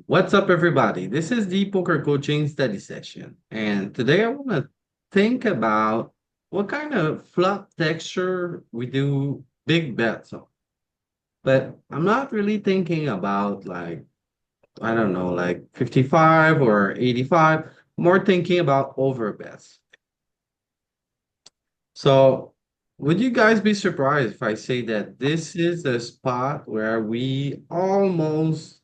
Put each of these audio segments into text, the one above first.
What's up, everybody? This is the poker coaching study session, and today I want to think about what kind of flop texture we do big bets on. But I'm not really thinking about like, I don't know, like 55 or 85, more thinking about overbets. So, would you guys be surprised if I say that this is a spot where we almost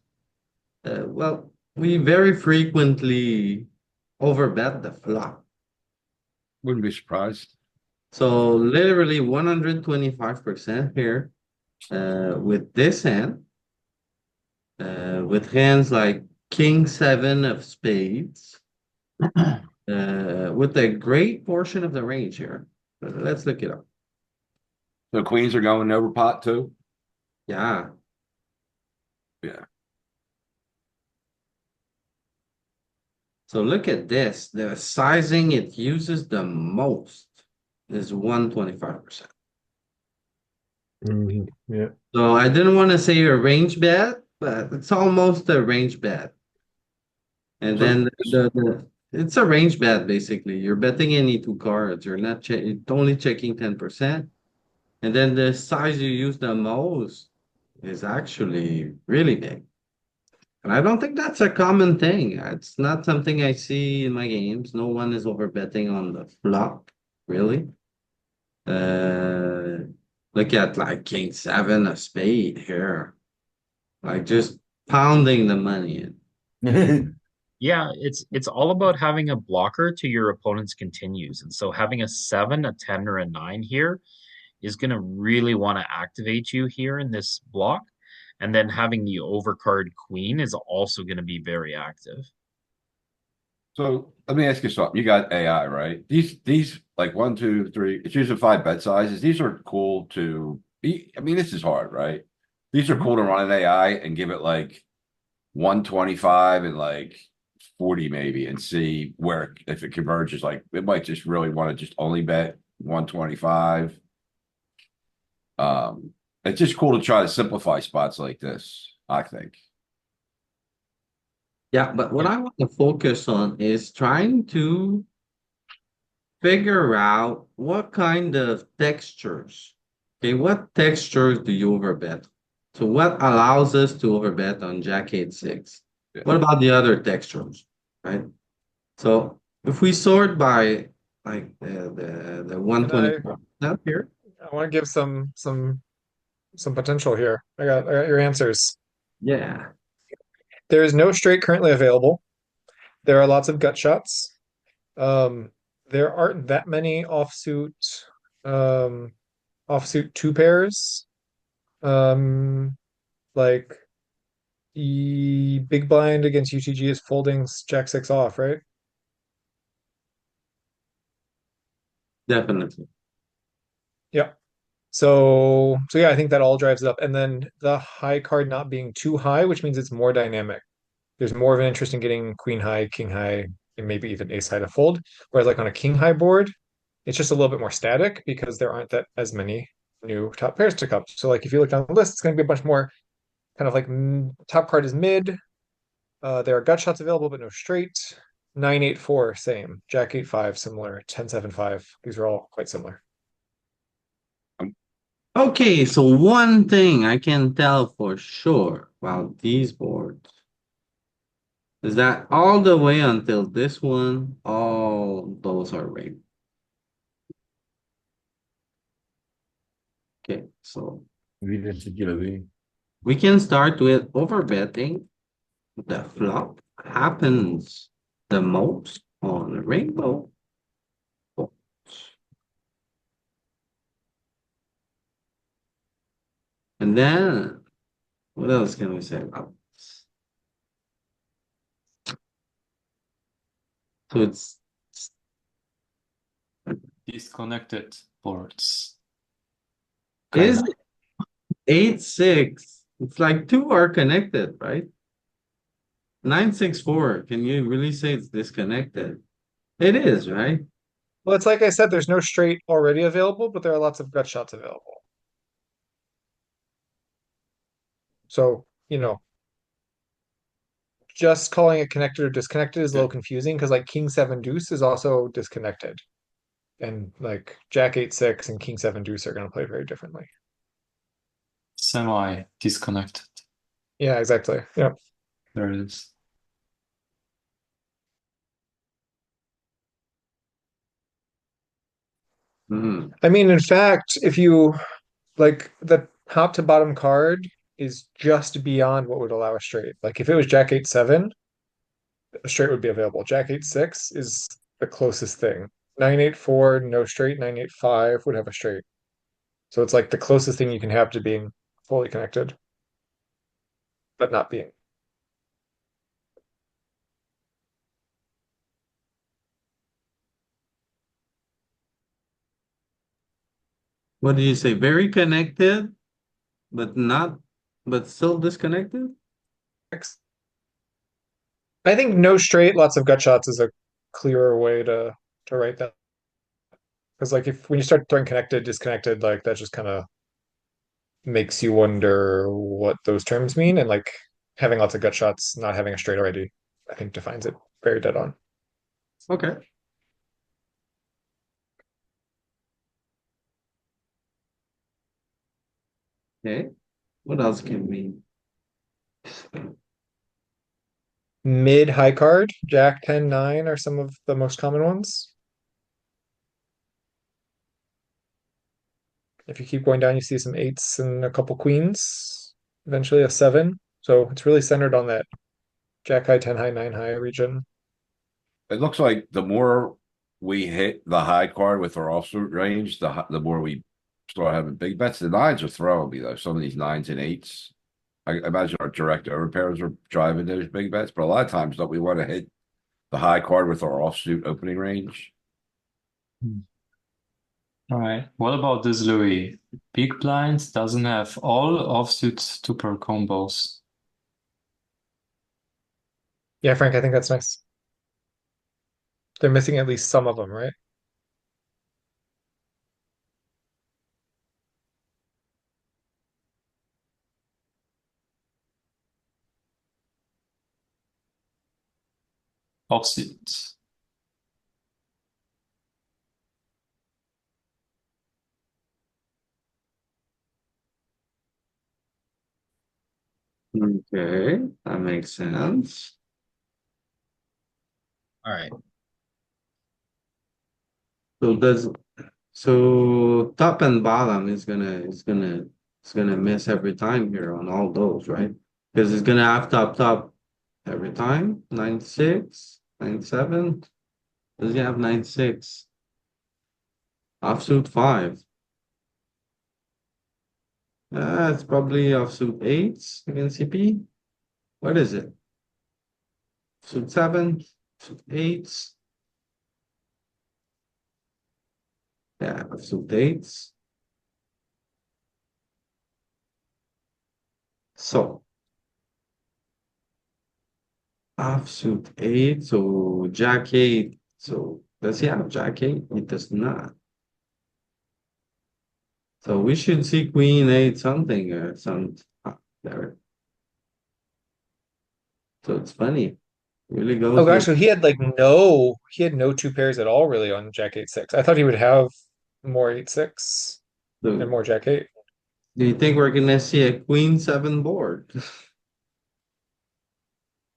well, we very frequently overbet the flop. Wouldn't be surprised. So literally 125% here with this hand, with hands like King Seven of Spades, with a great portion of the range here. Let's look it up. The queens are going over pot too. Yeah. Yeah. So look at this. The sizing it uses the most is 125%. Yeah. So I didn't want to say a range bet, but it's almost a range bet. And So then it's a range bet basically. You're betting any two cards. You're not you're only checking 10%. And then the size you use the most is actually really big. And I don't think that's a common thing. It's not something I see in my games. No one is over betting on the flop, really. Uh, Look at like King Seven of Spade here. Like just pounding the money in. Yeah, it's all about having a blocker to your opponent's continues. And so having a seven, a 10, or a nine here is going to really want to activate you here in this block. And then having the overcard queen is also going to be very active. so let me ask you something. You got AI, right? These like one, two, three, it's usually five bet sizes. These are cool to be. I mean, this is hard, right? These are cool to run an AI and give it like 125 and like 40 maybe and see where if it converges. Like it might just really want to just only bet 125. Um, it's just cool to try to simplify spots like this, I think. Yeah, but what Yeah. I want to focus on is trying to figure out what kind of textures. Okay, what textures do you overbet? So what allows us to overbet on Jack 8-6? Yeah. What about the other textures, right? So if we sort by like the And I 124 up here, I want to give some potential here. I got your answers. yeah, There is no straight currently available. There are lots of gut shots. There aren't that many um offsuit two pairs. Um like the big blind against UTG is folding Jack six off, right? definitely. Yeah. So yeah, I think that all drives it up. And then the high card not being too high, which means it's more dynamic. There's more of an interest in getting queen high, king high, and maybe even ace high to fold. Whereas like on a king high board, it's just a little bit more static because there aren't that as many new top pairs to come. So like if you look down the list, it's going to be a bunch more kind of like top card is mid. There are gut shots available, but no straight. 9-8-4, same. Jack 8-5, similar. 10-7-5. These are all quite similar. Um, Okay, so one thing I can tell for sure about these boards is that all the way until this one, all those are rigged. Okay, so we can start with overbetting. The flop happens the most on rainbow boards. And then, what else can we say about this? So it's disconnected ports. is Kinda. it 8-6? It's like two are connected, right? 9-6-4. Can you really say it's disconnected? It is, right? Well, it's like I said, there's no straight already available, but there are lots of gut shots available. So, just calling it connected or disconnected is a little Okay. confusing because like king seven deuce is also disconnected. And like jack eight six and king seven deuce are going to play very differently. Semi disconnected. Yeah, exactly. Yeah. There it is. Hmm. I mean, in fact, if you like the top to bottom card is just beyond what would allow a straight. Like if it was jack eight seven, a straight would be available. Jack eight six is the closest thing. Nine eight four, no straight. Nine eight five would have a straight. So it's like the closest thing you can have to being fully connected, but not being. What do you say? Very connected, but not, but still disconnected? I think no straight, lots of gut shots is a clearer way to write that. Because like if when you start throwing connected, disconnected, like that just kind of makes you wonder what those terms mean. And like having lots of gut shots, not having a straight already, I think defines it very dead on. Okay. Okay. What else can we? Mid high card, Jack 10 9 are some of the most common ones. If you keep going down, you see some eights and a couple queens, eventually a seven. So it's really centered on that Jack high, 10 high, 9 high region. It looks like the more we hit the high card with our offsuit range, the more we start having big bets. The nines are throwing me though. Some of these nines and eights. I imagine our direct overpairs are driving those big bets, but a lot of times don't we want to hit the high card with our offsuit opening range? All right. What about this, Louis? Big blinds doesn't have all offsuit super combos. Yeah, Frank, I think that's nice. They're missing at least some of them, right? Offsuit. Okay, that makes sense. All right. So does so top and bottom is gonna miss every time here on all those, right? Because it's gonna have top every time. 9 6, 9 7. Does he have 9 6? Offsuit 5. It's probably offsuit 8s against CP. What is it? Suit 7, suit 8s. Yeah, offsuit 8s. So offsuit 8, so Jack 8. So does he have Jack 8? He does not. So we should see Queen 8 something or some there. So it's funny. Really Oh goes gosh, with so he had no two pairs at all really on Jack 8 6. I thought he would have more 8 6 and the. more Jack 8. Do you think we're gonna see a Queen 7 board?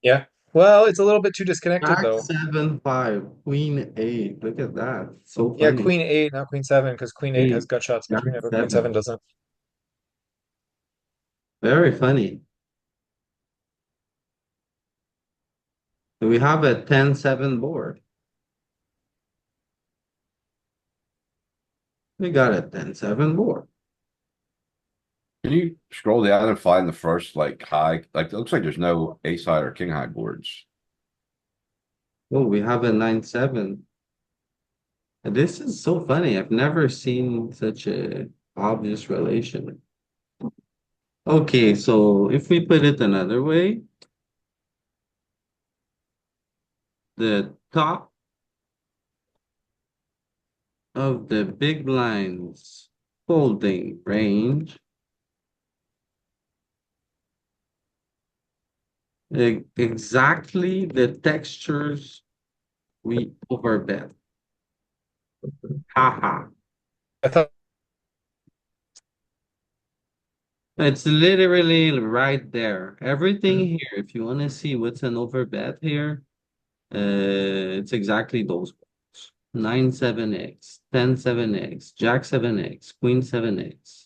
Yeah. Well, it's a little bit too disconnected Jack though. 7 5, Queen 8. Look at that. So Yeah, funny. Queen 8, not Queen 7, because Queen 8 has 8, gut shots, but Jack Queen 7 7. doesn't. Very funny. Do we have a 10 7 board? We got a 10 7 board. Can you scroll down and find the first like high? Like it looks like there's no ace high or king high boards. Oh, we have a 9 7. This is so funny. I've never seen such a obvious relation. Okay, so if we put it another way, the top of the big blinds folding range Exactly the textures we overbet. Haha. I thought It's literally right there. Everything here, if you want to see what's an overbet here, it's exactly those balls. 9 7x, 10 7x, Jack 7x, Queen 7x,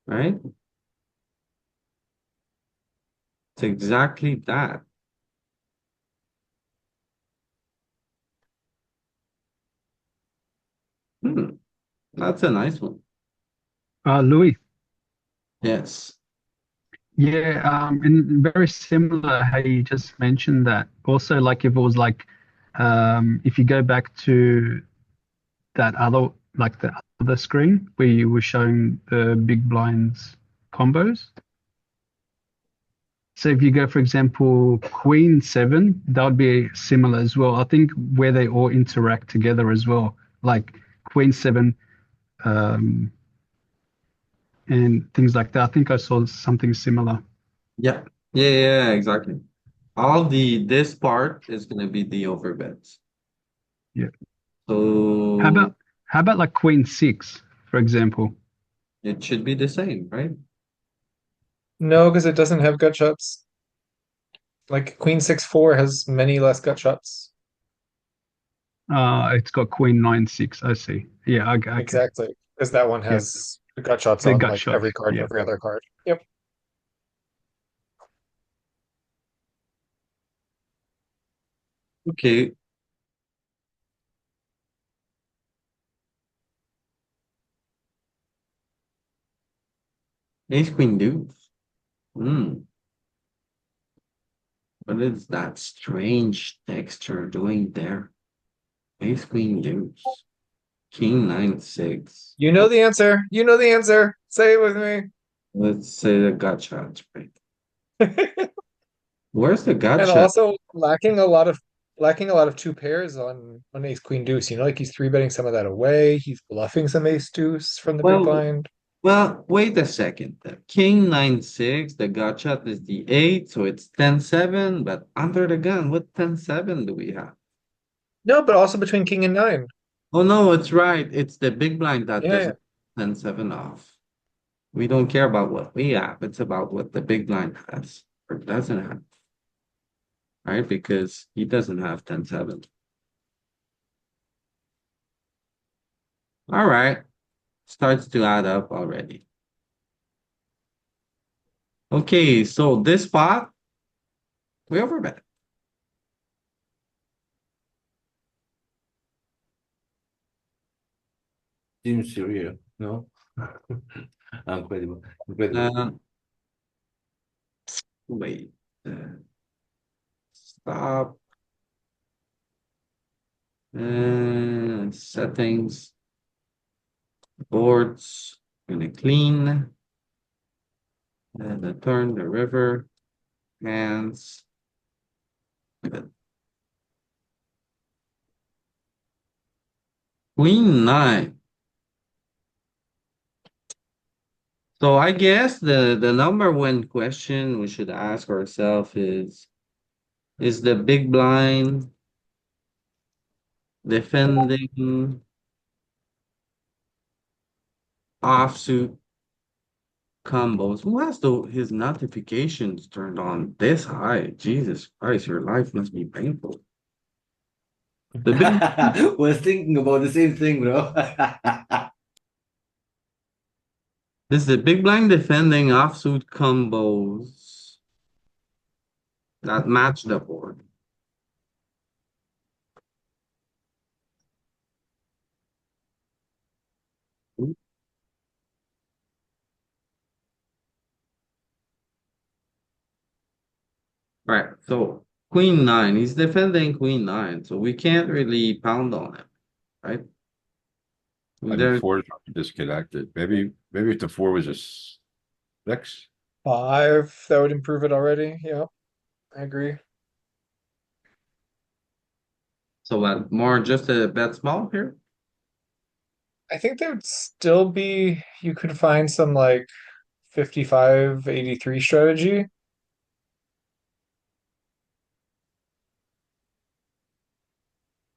right? It's exactly that. Hmm, that's a nice one. Louis. Yes. Yeah, and very similar how you just mentioned that. Also, like if it was like, if you go back to that other, like the other screen where you were showing the big blinds combos. So if you go, for example, Queen 7, that would be similar as well. I think where they all interact together as well, like Queen 7, um, and things like that. I think I saw something similar. Yeah. Yeah, exactly. All this part is gonna be the overbets. Yeah. How So about how about like Queen 6, for example? it should be the same, right? no, because it doesn't have gut shots. Like Queen 6-4 has many less gut shots. It's got Queen 9-6. I see. Yeah, okay. Exactly. Because that one Yeah, has the gut shots the on gut like shot. every card and Yeah. every other card. Yep. Okay. Ace Queen deuce. Hmm. What is that strange texture doing there? Ace Queen deuce. King 9 6. You know the answer. You know the answer. Say it with me. Let's say the gotcha, right? Where's the And gotcha? also lacking a lot of two pairs on ace queen deuce. You know, like he's three betting some of that away. He's bluffing some ace deuce from the big Well, blind. well, wait a second. The King 9 6, the gotcha is the 8, so it's 10 7. But under the gun, what 10 7 do we have? No, but also between king and nine. Oh no, it's right. It's the big blind that Yeah, yeah. doesn't 10 7 off. We don't care about what we have. It's about what the big blind has or doesn't have, right? Because he doesn't have 10 7. All right. Starts to add up already. Okay, so this spot, we overbet. Seems surreal, no? Incredible, incredible. Uh, wait. Uh, stop. Settings. Boards. Gonna clean. And the turn, the river. Hands. Good. Queen 9. So I guess the number one question we should ask ourselves is the big blind defending offsuit combos? Who has his notifications turned on this high? Jesus Christ, your life must be painful. The big Was thinking about the same thing, bro. this is the big blind defending offsuit combos that match the board. Right. So Queen 9, he's defending Queen 9, so we can't really pound on him, right? I think There, four is disconnected. Maybe if the four was a six. Five, that would improve it already. Yeah, I agree. so more just a bet small here. I think there would still be, you could find some like 55-83 strategy.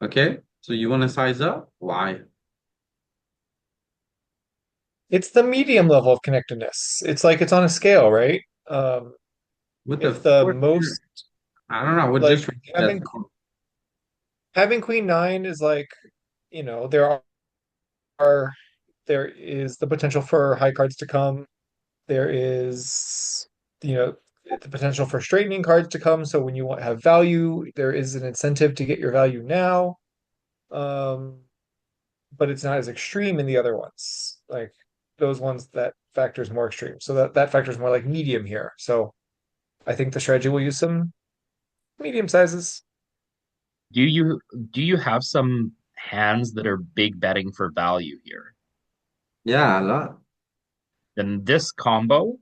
Okay, so you want to size up? Why? It's the medium level of connectedness. It's like it's on a scale, right? With the If the fourth here, most I don't know. I would just like read that. having queen nine is like, are there is the potential for high cards to come. There is, you know, the potential for straightening cards to come. So when you want have value, there is an incentive to get your value now. Um, but it's not as extreme in the other ones. Like those ones that factor is more extreme. So that factor is more like medium here. So I think the strategy will use some medium sizes. Do you do you have some hands that are big betting for value here? Yeah, a lot. Then this combo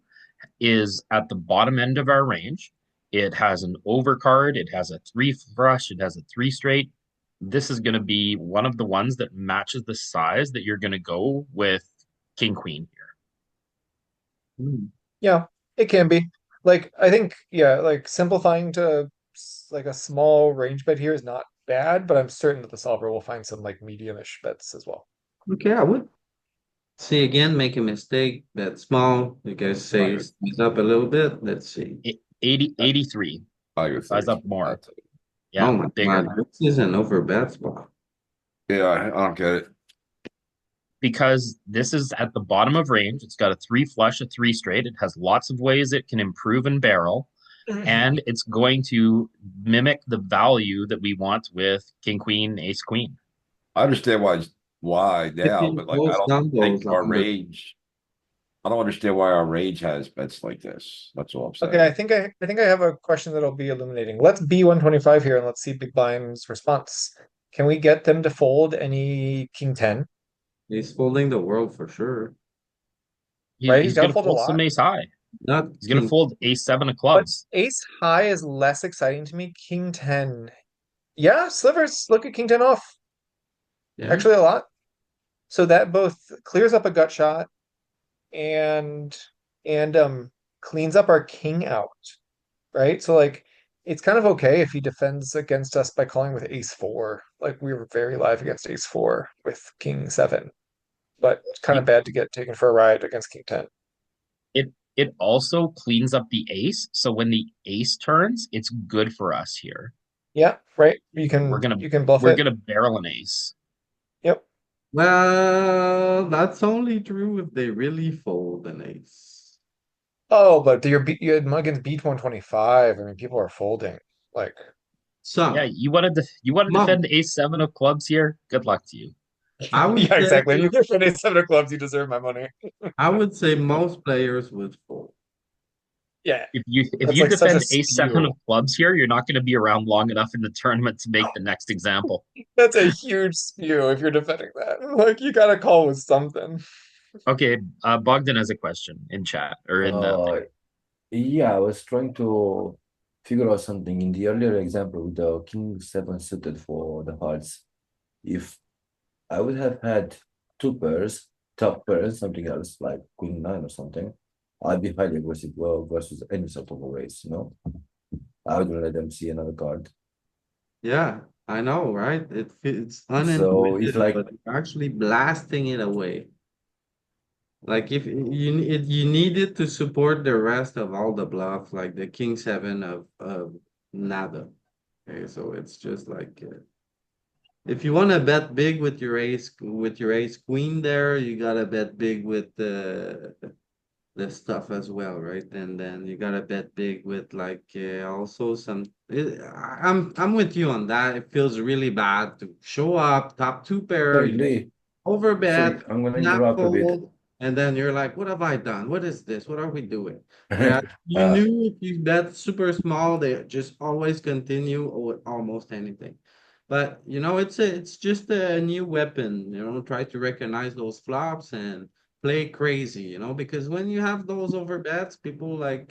is at the bottom end of our range. It has an overcard, it has a three flush, it has a three straight. This is going to be one of the ones that matches the size that you're going to go with king queen here. Hmm. Yeah, it can be. Like I think, yeah, like simplifying to like a small range bet here is not bad, but I'm certain that the solver will find some like medium-ish bets as well. Okay, I would see again, make a mistake. Bet small. You guys say Right. size up a little bit. Let's see. 83. I go Size up 30. more. That's it. Yeah, Oh my bigger. God, this is an overbet spot. Yeah, I don't get it. Because this is at the bottom of range. It's got a three flush, a three straight. It has lots of ways it can improve and barrel, and it's going to mimic the value that we want with king queen, ace queen. I understand why now, Picking but like I those don't think numbers our on the range. I don't understand why our range has bets like this. That's all I'm Okay, saying. I think I have a question that'll be illuminating. Let's be 125 here and let's see Big Blind's response. Can we get them to fold any king 10? he's folding the world for sure. Right? He's He's got going to to fold a fold lot. some ace high. Not He's going to king. fold ace seven of But clubs. ace high is less exciting to me. King 10. Yeah, slivers. Look at king 10 off. Yeah. Actually, a lot. So that both clears up a gut shot and and cleans up our king out, right? So like it's kind of okay if he defends against us by calling with ace four. Like we were very live against ace four with king seven, but it's kind of bad to get taken for a ride against king 10. It also cleans up the ace, so when the ace turns, it's good for us here. Yeah, right. We're gonna You can bluff we're it. gonna barrel an ace. Yep. Well, that's only true if they really fold an ace. Oh, but you had against beat 125. I mean, people are folding. Like, Yeah, Some. you want to Mo- defend ace seven of clubs here? Good luck to you. I would yeah, say exactly. If you get for ace seven of clubs, you deserve my money. most players would fold. Yeah, If that's you like such a defend ace seven spew. of clubs here, you're not going to be around long enough in the tournament to make the next example. That's a huge spew if you're defending that. Like, you gotta call with something. Okay, Bogdan has a question in chat or in the thing. Uh, yeah, I was trying to figure out something in the earlier example with the king seven suited for the hearts. If I would have had two pairs, top pairs, something else like queen nine or something, I'd be highly aggressive well versus any sort of a race, you know? I wouldn't let them see another card. Yeah, I know, right? It's So if unintuitive, like but you're actually blasting it away. Like if you need it to support the rest of all the bluff, like the king seven of nada. Okay, so it's just like if you want to bet big with your ace queen there, you gotta bet big with the stuff as well, right? And then you gotta bet big with like also some. I'm with you on that. It feels really bad to show up top two pair. sorry, You Lee, sorry, overbet, I'm gonna not interrupt a bit. fold, and then you're like, what have I done? What is this? What are we doing? Whereas you Uh, knew if you bet super small, they just always continue with almost anything. But it's just a new weapon. Try to recognize those flops and play crazy. Because when you have those overbets, people like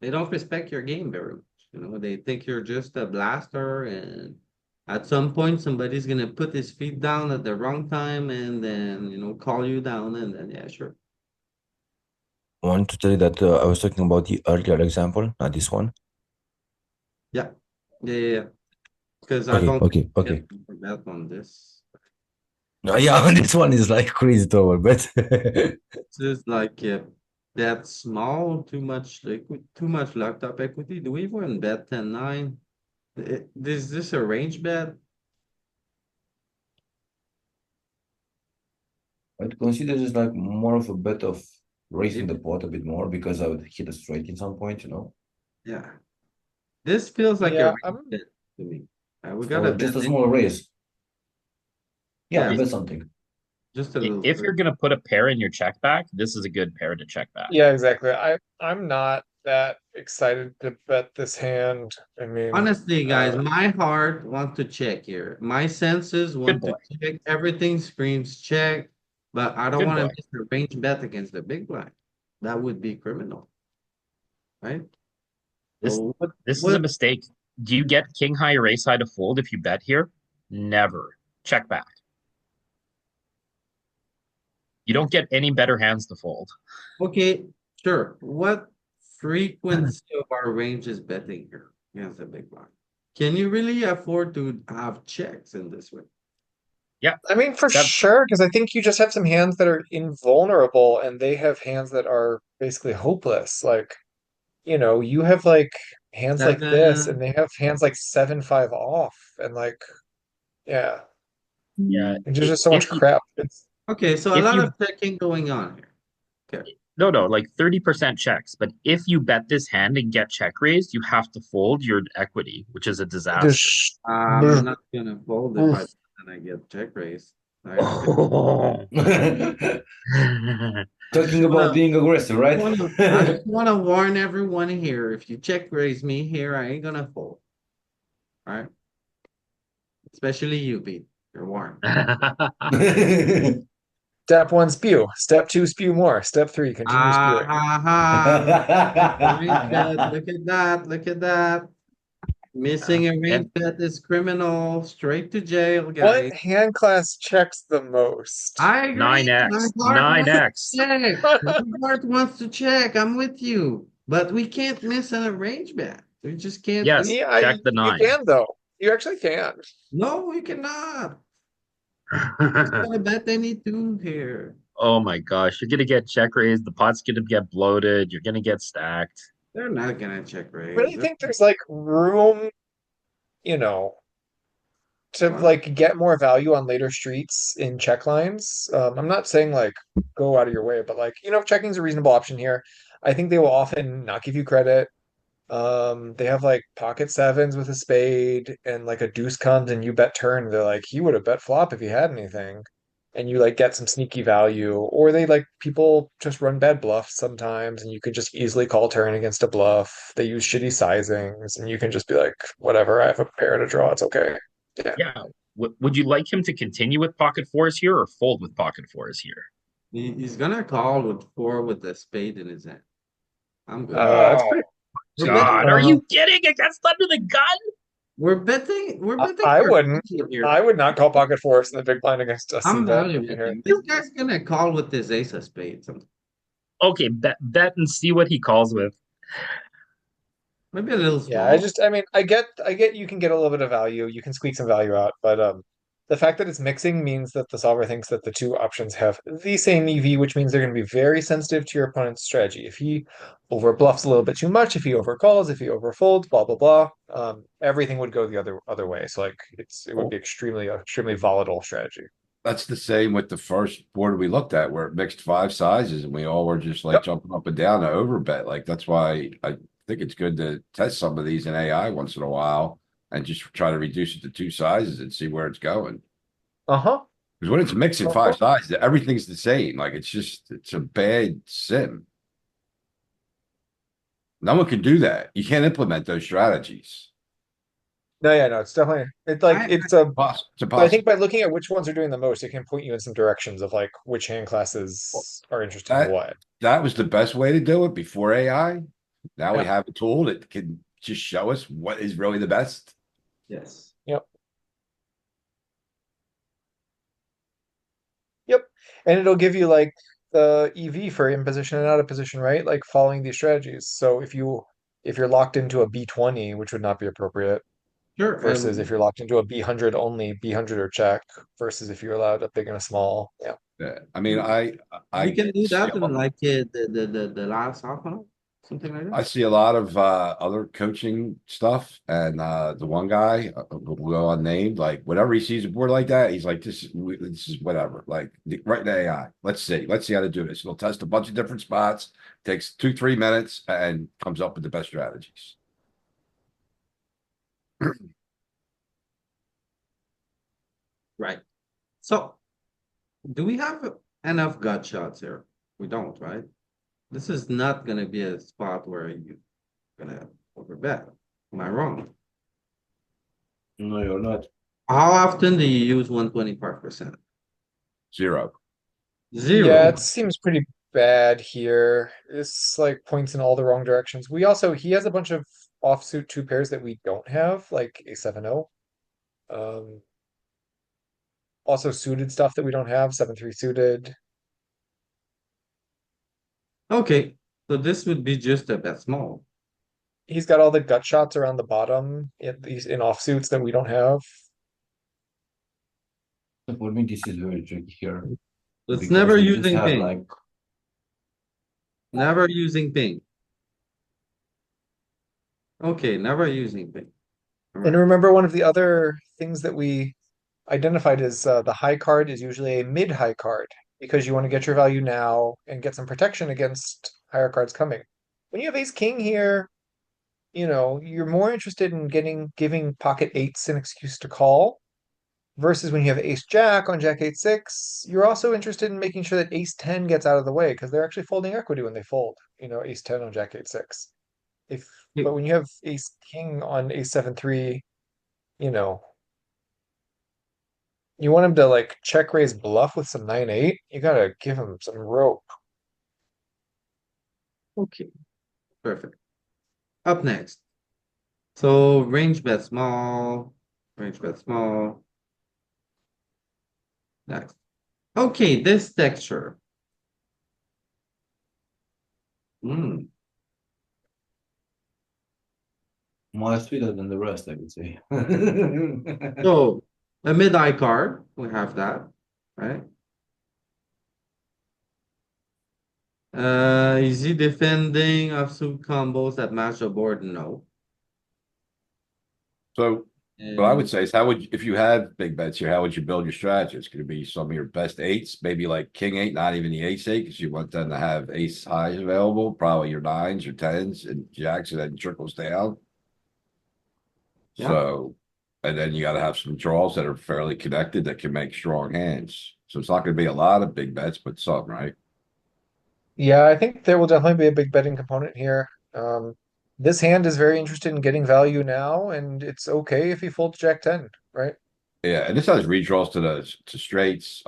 they don't respect your game very much. They think you're just a blaster, and at some point somebody's gonna put his feet down at the wrong time and then call you down, and then yeah, sure. want to tell you that I was talking about the earlier example, not this one. Yeah. Yeah. Because I Okay, don't okay, think okay. we can bet on this. No, yeah, this one is like crazy to overbet. This is like that small, too much liquid, too much locked up equity. Do we even bet 10-9? Is this a range bet? I'd consider this like more of a bet of raising the Maybe. pot a bit more because I would hit a straight in some point, you know, Yeah. This feels like a Yeah, range bet to me. We gotta or just bet a it. small raise. Yeah, Yeah, bet something. just a little If bit. you're gonna put a pair in your check back, this is a good pair to check back. yeah, exactly. I'm not that excited to bet this hand. I mean, Honestly, guys, my heart wants to check here. My senses Good want to boy. check. Everything screams check, but I don't Good want to boy. miss the range bet against the big blind. That would be criminal, right? This So this is a what mistake. Do you get king high or ace high to fold if you bet here? Never. Check back. You don't get any better hands to fold. okay, sure. What frequency of our range is betting here against the big blind? Can you really afford to have checks in this way? Yeah. I mean, for That sure, because I think you just have some hands that are invulnerable and they have hands that are basically hopeless. Like, you have like hands like this and Seven. they have hands like 7-5 off and like, yeah, yeah. and there's just so much If you crap. It's Okay, so a if lot you of checking going on here. Okay. no, like 30% checks, but if you bet this hand and get check raised, you have to fold your equity, which is a disaster. just, I'm not gonna fold if I and I get check raised. Oh. Talking about Wanna, being aggressive, right? I just wanna warn everyone here. If you check raise me here, I ain't gonna fold. All right. Especially you, Pete. You're warned. step one, spew. Step two, spew more. Step three, continue Ah spewing. ha ha. The range bet. Look at that. Look at that. Missing a range And bet is criminal. Straight to jail, What guys. hand class checks the most? I agree. My 9x, heart wants to 9x. check. My heart wants to check. I'm with you. But we can't miss an arranged bet. We just can't do. Yes, Yeah, check the you 9. can though. You actually can. No, we cannot. Just gotta bet any two here. Oh my gosh, you're gonna get check raised, the pot's gonna get bloated, you're gonna get stacked. They're not gonna check I raise. really think there's like room, you know, to What? like get more value on later streets in check lines. I'm not saying like go out of your way, but like, checking's a reasonable option here. I think they will often not give you credit. They have like pocket sevens with a spade, and like a deuce comes and you bet turn. They're like, he would have bet flop if he had anything. And you like get some sneaky value, or they like people just run bad bluffs sometimes, and you can just easily call turn against a bluff. They use shitty sizings, and you can just be like, whatever, I have a pair to draw, it's okay. Yeah. Yeah. Would you like him to continue with pocket fours here or fold with pocket fours here? He's gonna call with four with the spade in his hand. I'm good. That's Oh pretty. We're betting. God, are you kidding? Against under the gun? We're betting. We're betting I for wouldn't. here. I would not call pocket fours in the big blind against a C I'm bet value here. betting. This guy's gonna call with this ace of spades. Okay, bet and see what he calls with. Maybe a little Yeah, small. I mean, I get you can get a little bit of value, you can squeak some value out, but the fact that it's mixing means that the solver thinks that the two options have the same EV, which means they're going to be very sensitive to your opponent's strategy. If he over bluffs a little bit too much, if he overcalls, if he overfolds, blah blah blah, everything would go the other way. So like it would be extremely volatile strategy. That's the same with the first board we looked at where it mixed five sizes and we all were just like Yep. jumping up and down to overbet. Like that's why I think it's good to test some of these in AI once in a while and just try to reduce it to two sizes and see where it's going. Uh-huh. Because when it's mixing five sizes, everything's the same. Like it's a bad sim. No one can do that. You can't implement those strategies. No, yeah, no, it's definitely it's like I- it's a It's But I impossible. think by looking at which ones are doing the most, it can point you in some directions of like which hand classes are interested in That what. that was the best way to do it before AI. Now we Yeah. have a tool that can just show us what is really the best. Yes. Yep. And it'll give you like the EV for in position and out of position, right? Like following these strategies. So if you're locked into a B20, which would not be appropriate, Sure. versus if you're locked into a B100 only, B100 or check, versus if you're allowed a big and a small. Yeah. Yeah, I mean, We I can do see that a in lot, like the last half an hour, something like I that. see a lot of other coaching stuff, and the one guy who will go unnamed, like whenever he sees a board like that, he's like, this is whatever." Like right in the AI, let's see how to do this. He'll test a bunch of different spots, takes 2-3 minutes, and comes up with the best strategies. Right. So, do we have enough gut shots here? We don't, right? This is not gonna be a spot where you're gonna overbet. Am I wrong? No, you're not. How often do you use 125%? 0. Yeah, Zero. it seems pretty bad here. It's like points in all the wrong directions. He has a bunch of offsuit two pairs that we don't have, like a 7-0. Um, also suited stuff that we don't have, 7-3 suited. Okay, so this would be just a bet small. He's got all the gut shots around the bottom in these in offsuits that we don't have. For me, this is very tricky here It's because never we just using have ping. like Never using ping. Okay, never using ping. All And right. remember, one of the other things that we identified is the high card is usually a mid-high card because you want to get your value now and get some protection against higher cards coming. When you have ace king here, you're more interested in giving pocket eights an excuse to call versus when you have ace jack on jack 8-6, you're also interested in making sure that ace 10 gets out of the way because they're actually folding equity when they fold, ace 10 on jack 8-6. If Hey, but when you have ace king on ace 7-3, you know, you want him to like check raise bluff with some 9-8, you gotta give him some rope. okay, perfect. Up next. So range bet small, range bet small. Next. Okay, this texture. Hmm. more sweeter than the rest, I would say. So a mid-eye card, we have that, right? Is he defending offsuit combos that match the board? No. So what I would And say is, if you had big bets here, how would you build your strategy? It's going to be some of your best eights, maybe like king eight, not even the ace eight, because you want them to have ace highs available, probably your nines, your tens, and jacks, and then trickles down. yeah, So, and then you got to have some draws that are fairly connected that can make strong hands. So it's not going to be a lot of big bets, but some, right? Yeah, I think there will definitely be a big betting component here. This hand is very interested in getting value now, and it's okay if he folds jack 10, right? Yeah, and this has redraws to straights,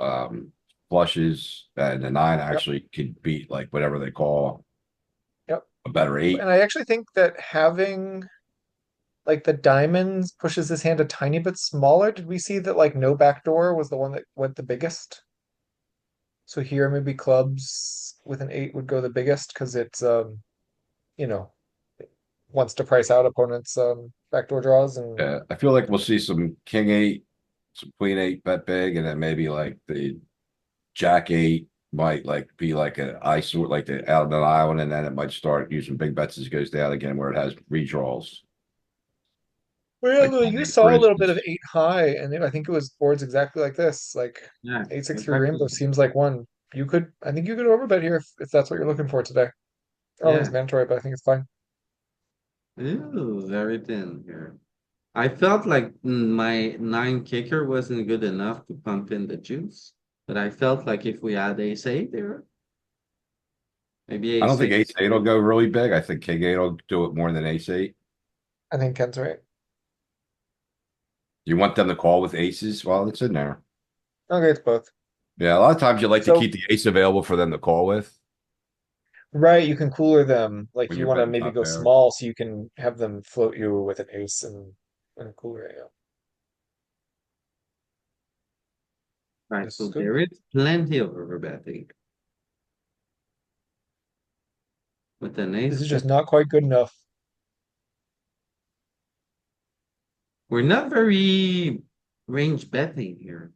flushes, and the nine Yep, actually could beat like whatever they call yep. a better eight. And I actually think that having like the diamonds pushes this hand a tiny bit smaller. Did we see that like no backdoor was the one that went the biggest? So here maybe clubs with an 8 would go the biggest because it's you know, wants to price out opponents backdoor draws and Yeah, I feel like we'll see some king eight, some queen eight bet big, and then maybe like the jack eight might like be like an eyesore, like the out on an island, and then it might start using big bets as it goes down again, where it has redraws. Like well, you for saw a little bit of instance. 8 high, and I think it was boards exactly like this, like yeah, 8-6-3 exactly. rainbow seems like one. I think you could overbet here if that's what you're looking for today. I don't think it's Yeah. mandatory, but I think it's fine. Ooh, very thin here. I felt like my nine kicker wasn't good enough to pump in the juice, but I felt like if we had ace eight there, maybe I don't ace think eight. ace eight will go really big. I think king eight will do it more than ace eight. I think Ken's right. You want them to call with aces while it's in there. Okay, it's both. Yeah, a lot of times you like to So keep the ace available for them to call with right, you can cooler them. Like when you you're want to betting maybe top go pair. small so you can have them float you with an ace and a cooler. Yeah, Right, this is so good. there is plenty of overbetting. with an This ace. is just not quite good enough. We're not very range betting here.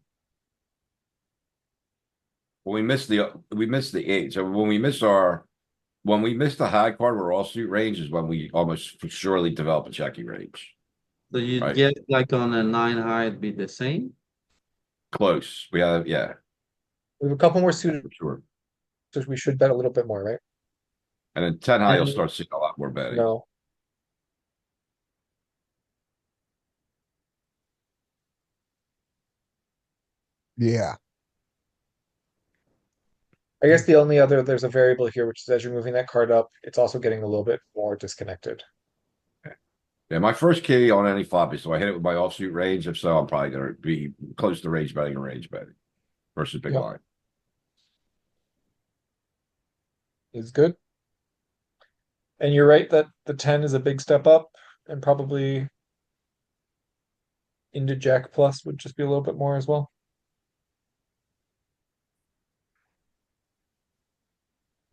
Well, we missed the eight. So when we miss the high card, we're offsuit range is when we almost for surely develop a checking range. So you'd Right. get like on a 9 high, it'd be the same. Close. We have, yeah, We have a couple more suited, for sure. so we should bet a little bit more, right? And then 10 high, you'll And start seeing a lot more betting. No. Yeah. I guess the only other, there's a variable here, which is as you're moving that card up, it's also getting a little bit more disconnected. Yeah, my first key on any flop is, so I hit it with my offsuit range. If so, I'm probably gonna be close to range betting or range betting versus big Yep. line. Is good. And you're right that the 10 is a big step up and probably into Jack plus would just be a little bit more as well.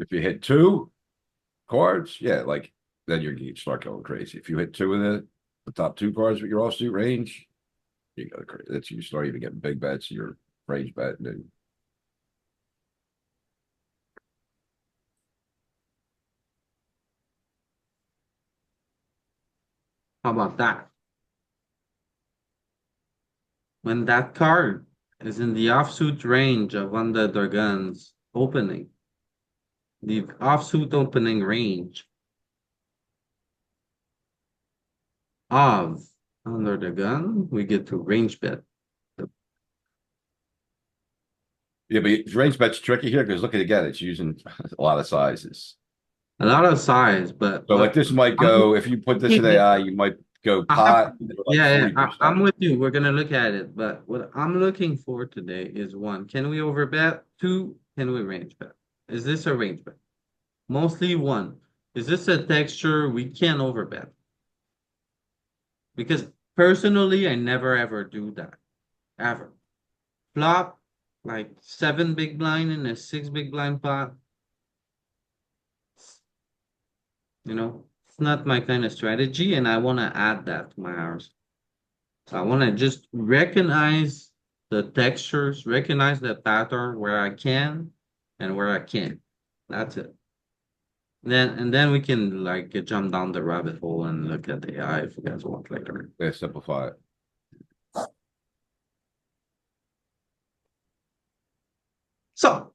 If you hit two cards, yeah, like then you start going crazy. If you hit two of the top two cards with your offsuit range, you go crazy. That's you start even getting big bets. Your range bet, and how about that? When that card is in the offsuit range of under the guns opening, the offsuit opening range of under the gun, we get to range bet. yeah, but range bet's tricky here because look at again, it's using a lot of sizes. A lot of size, but So like this might go if you put this in AI, you might go pot. Like yeah, 40%. I'm with you. We're gonna look at it, but what I'm looking for today is one, can we overbet? Two, can we range bet? Is this a range bet? Mostly one. Is this a texture we can overbet? Because personally, I never ever do that. Ever. Flop like 7 big blind in a 6 big blind pot. You know, it's not my kind of strategy, and I want to add that to my hours. So I want to just recognize the textures, recognize the pattern where I can and where I can't. That's it. Then we can like jump down the rabbit hole and look at the AI if you guys want later. Yeah, simplify it. So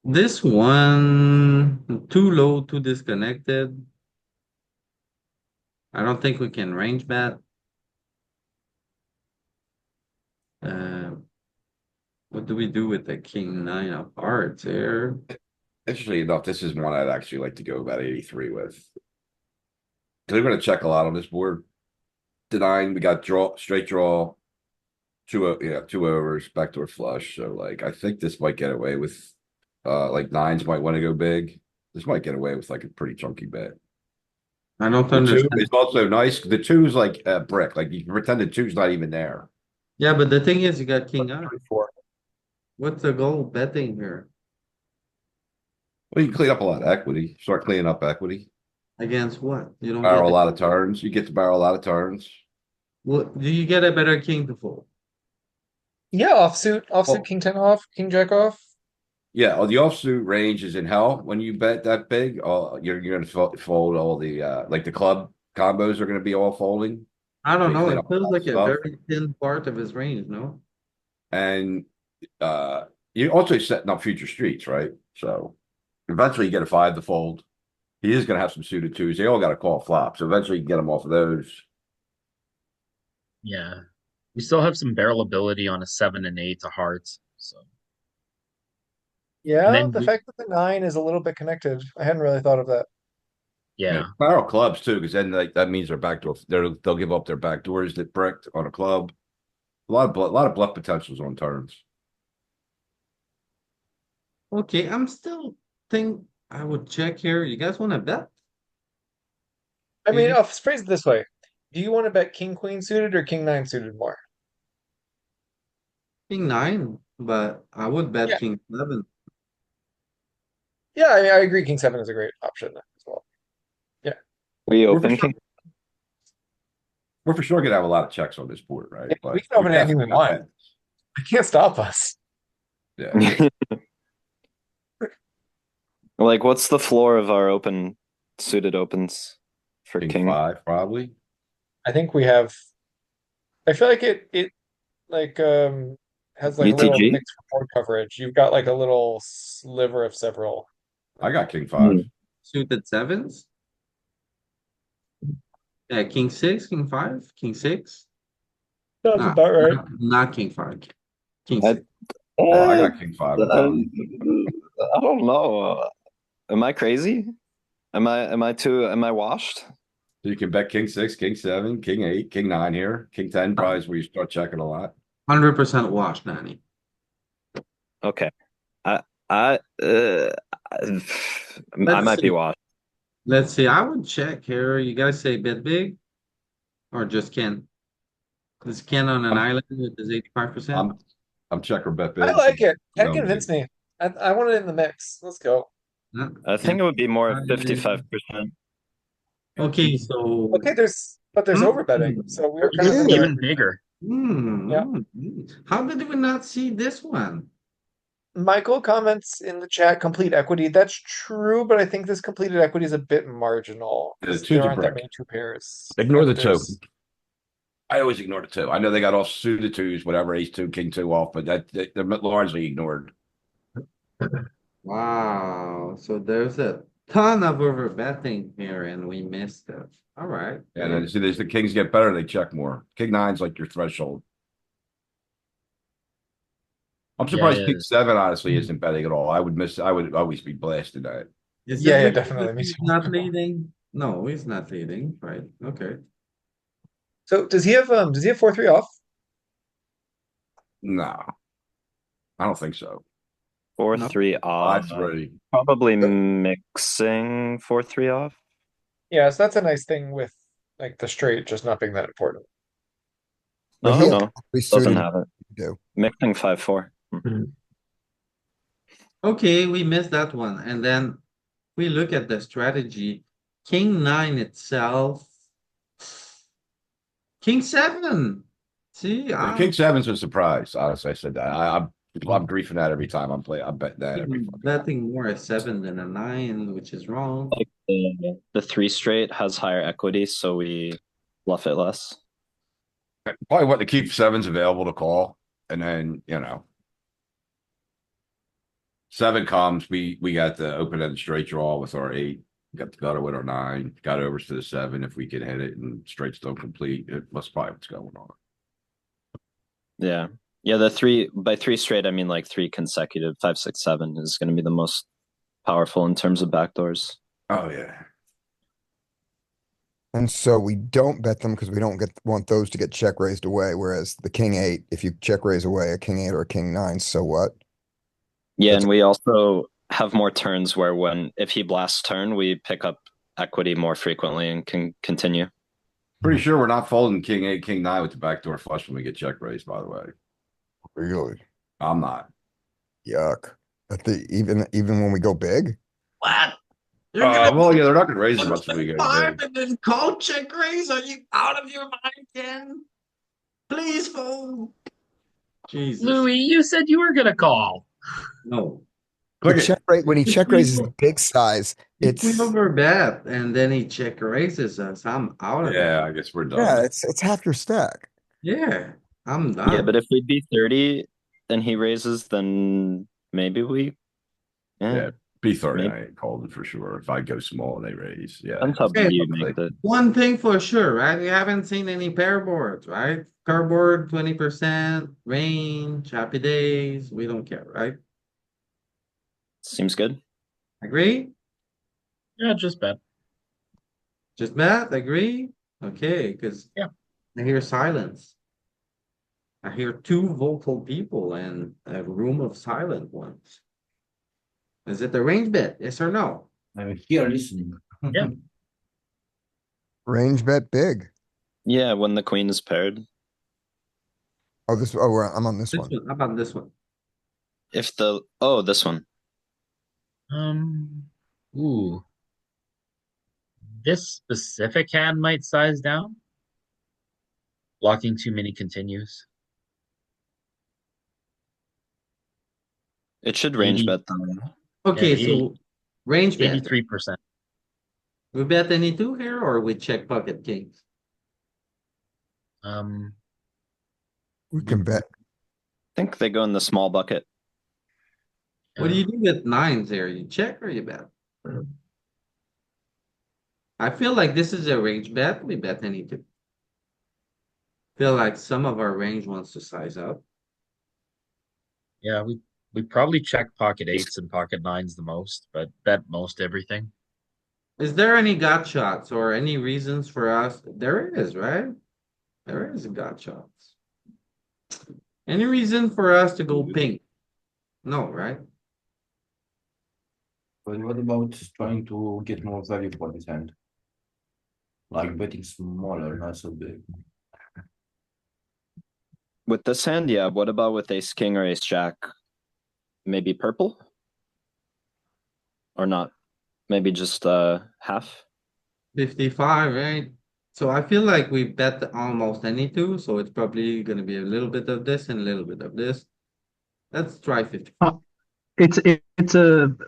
this one too low, too disconnected. I don't think we can range bet. What do we do with the king nine of hearts here? Interestingly enough, this is one I'd actually like to go about 83 with. Because we're going to check a lot on this board. Denying, we got draw, straight draw, two overs, backdoor flush. So like, I think this might get away with, like nines might want to go big. This might get away with like a pretty chunky bet. I don't The two understand. is also nice. The two is like a brick. Like you can pretend the two's not even there. Yeah, but the thing is, you got king nine. 34. What's the goal betting here? Well, you can clean up a lot of equity. Start cleaning up equity. Against what? You don't Barrel a get lot of turns. You get to barrel a lot of turns. what? Do you get a better king to fold? Yeah, offsuit, Well- king 10 off, king jack off. Yeah, the offsuit range is in hell when you bet that big. You're gonna fold all the like the club combos are gonna be all folding. I don't They know. clean It up a feels lot like of a stuff. very thin part of his range, no? And you're also setting up future streets, right? So eventually you get a five to fold. He is gonna have some suited twos. They all got to call flop. So eventually you can get them off of those. Yeah. We still have some barrel ability on a 7 and 8 to hearts. So Yeah, then the we- fact that the 9 is a little bit connected. I hadn't really thought of that. yeah. Barrel clubs too, because then like that means their backdoor they'll give up their backdoors that bricked on a club. A lot of bluff potentials on turns. Okay, I'm still think I would check here. You guys want to bet? I mean, Mhm. I'll phrase it this way. Do you want to bet king queen suited or king 9 suited more? King nine, but I would bet Yeah. king seven. Yeah, I agree. King seven is a great option as well. We We're for open sure, king. we're for sure gonna have a lot of checks on this board, right? Yeah, we But can we're open anything we definitely not want. betting. It can't stop us. Yeah. Like, what's the floor of our open suited opens for King king? five, probably. I think we have. I feel like it like has like a little UTG? mixed board coverage. You've got like a little sliver of several. I got king Hmm. five. Suited sevens. Yeah, king six, king five, king six. Sounds Nah, about right. not king five. King I, six. Yeah, I uh, got king five of mine. I don't know. Am I crazy? Am I washed? So you can bet king six, king seven, king eight, king nine here. King 10 probably is where you start checking a lot. 100% wash, Nanny. Okay. I I uh, I Let's might be see. washed. Let's see. I would check here. You guys say bet big or just Ken? Is Ken on an I'm island with his 85%? I'm I'm check or bet I big. So like it. I'm Ken going convinced big. me. I want it in the mix. Let's go. No, I Ken. think it would be more 55%. Okay, so Okay, there's Hmm? overbetting, so we are There kind of in the right. Even bigger. Yeah. How did we not see this one? Michael comments in the chat complete equity. That's true, but I think this completed equity is a bit marginal The because two's there a aren't that brick. many two pairs. Ignore the Like two. there's I always ignore the two. I know they got all suited twos, whatever, ace two, king two off, but they're largely ignored. Wow, so there's a ton of overbetting here and we missed it. All right. And then see, as the kings get better, they check more. King nine's like your threshold. I'm surprised Yeah, king seven honestly isn't betting at all. I would always be blasted at it. Is yeah, it yeah, because definitely. Me he's too. not leading? No, he's not leading, right? Okay. So does he have 4-3 off? No, I don't think so. 4-3 off. 5-3. Probably mixing 4-3 off. Yeah, so that's a nice thing with like the straight just not being that important. But Oh he no, doesn't have it. do. Mixing 5-4. Okay, we missed that one. And then we look at the strategy. King nine itself. King seven. See, King seven's a surprise. Honestly, I said that. I'm griefing that every time I'm betting that every fucking time. betting more a seven than a nine, which is wrong. Like the 3 straight has higher equity, so we bluff it less. Probably want to keep sevens available to call, and then seven comes. We got the open ended straight draw with our eight. Got the gutter with our nine. Got overs to the seven if we can hit it, and straights don't complete. That's probably what's going on. Yeah. Yeah, the 3 by 3 straight, I mean like 3 consecutive, 5, 6, 7 is going to be the most powerful in terms of backdoors. Oh yeah. And so we don't bet them because we don't want those to get check raised away. Whereas the king eight, if you check raise away a king eight or a king nine, so what? Yeah, That's- and we also have more turns where if he blasts turn, we pick up equity more frequently and can continue. Pretty sure we're not folding king eight, king nine with the backdoor flush when we get check raised, by the way. Really? I'm not. Yuck. Even when we go big? What? You're gonna Well, yeah, they're not gonna raise as much as we go five big. and then call check raise? Are you out of your mind, Ken? Please fold. Jesus. Louis, you said you were gonna call. No. Look The at check rate when he If check we raises go- the big size, If we it's overbet and then he check raises us, I'm out of yeah, it. I guess we're yeah, done. it's half your stack. Yeah, I'm Yeah, done. but if we beat 30 and he raises, then maybe we. Yeah, B30 maybe. I ain't calling for sure. If I go small and they raise, yeah. Depends how Okay. big you make it. One thing for sure, right? We haven't seen any pair boards, right? Pair board, 20%, range, happy days. We don't care, right? Seems good. Agree? Yeah, just bet. Just bet, agree? Okay, because Yeah. I hear silence. I hear two vocal people and a room of silent ones. Is it the range bet? Yes or no? I'm here listening. Yeah. Range bet big. Yeah, when the queen is paired. Oh, I'm on this This one. one. How about this one? This one. Ooh, this specific hand might size down. Blocking too many continues. It should range 80, bet though. Okay, yeah, so range bet. 83%. We bet any two here or we check pocket kings? Um, We can bet. I think they go in the small bucket. What do you do with nines here? You check or you bet? I feel like this is a range bet. We bet any two. Feel like some of our range wants to size up. Yeah, we probably check pocket eights and pocket nines the most, but bet most everything. Is there any gut shots or any reasons for us? There is, right? There is a gut shots. Any reason for us to go pink? No, right? But what about trying to get more value for this hand? Like betting smaller, not so big. With this hand, yeah. What about with ace king or ace jack? Maybe purple? Or not? Maybe just half? 55, right? So I feel like we bet almost any two, so it's probably gonna be a little bit of this and a little bit of this. Let's try 50. It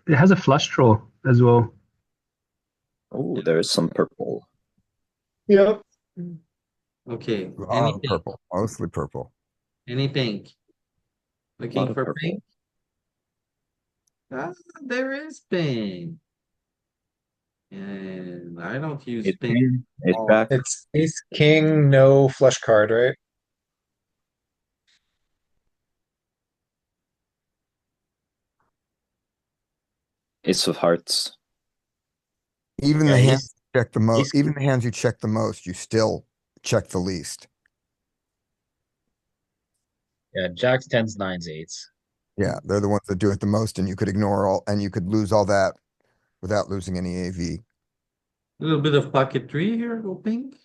has a flush draw as well. Oh, there's some purple. Yep. Okay, A lot any of pink? purple, mostly purple. Any pink? Lot Looking of for purple. pink? Ah, there is pink. And I don't use Ace pink. king, ace Oh, jack. It's ace king, no flush card, right? Ace of hearts. Even Yeah, the hands you check the ace most, even the hands you check the most, you still check the least. Yeah, jacks, tens, nines, eights. Yeah, they're the ones that do it the most, and you could ignore all, and you could lose all that without losing any AV. a little bit of pocket three here, go pink.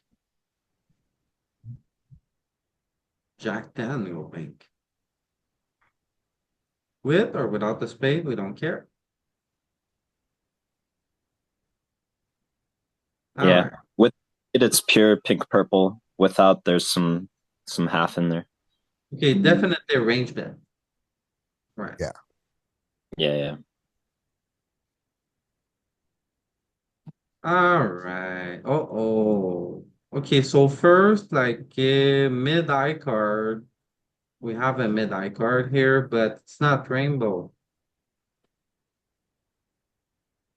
Jack 10, go pink. With or without the spade, we don't care. All Yeah. right. With it, it's pure pink purple. Without, there's some half in there. Okay, definitely a range bet. Right. Yeah. Yeah, yeah. All right. Uh-oh. Okay, so first, like mid-eye card. We have a mid-eye card here, but it's not rainbow.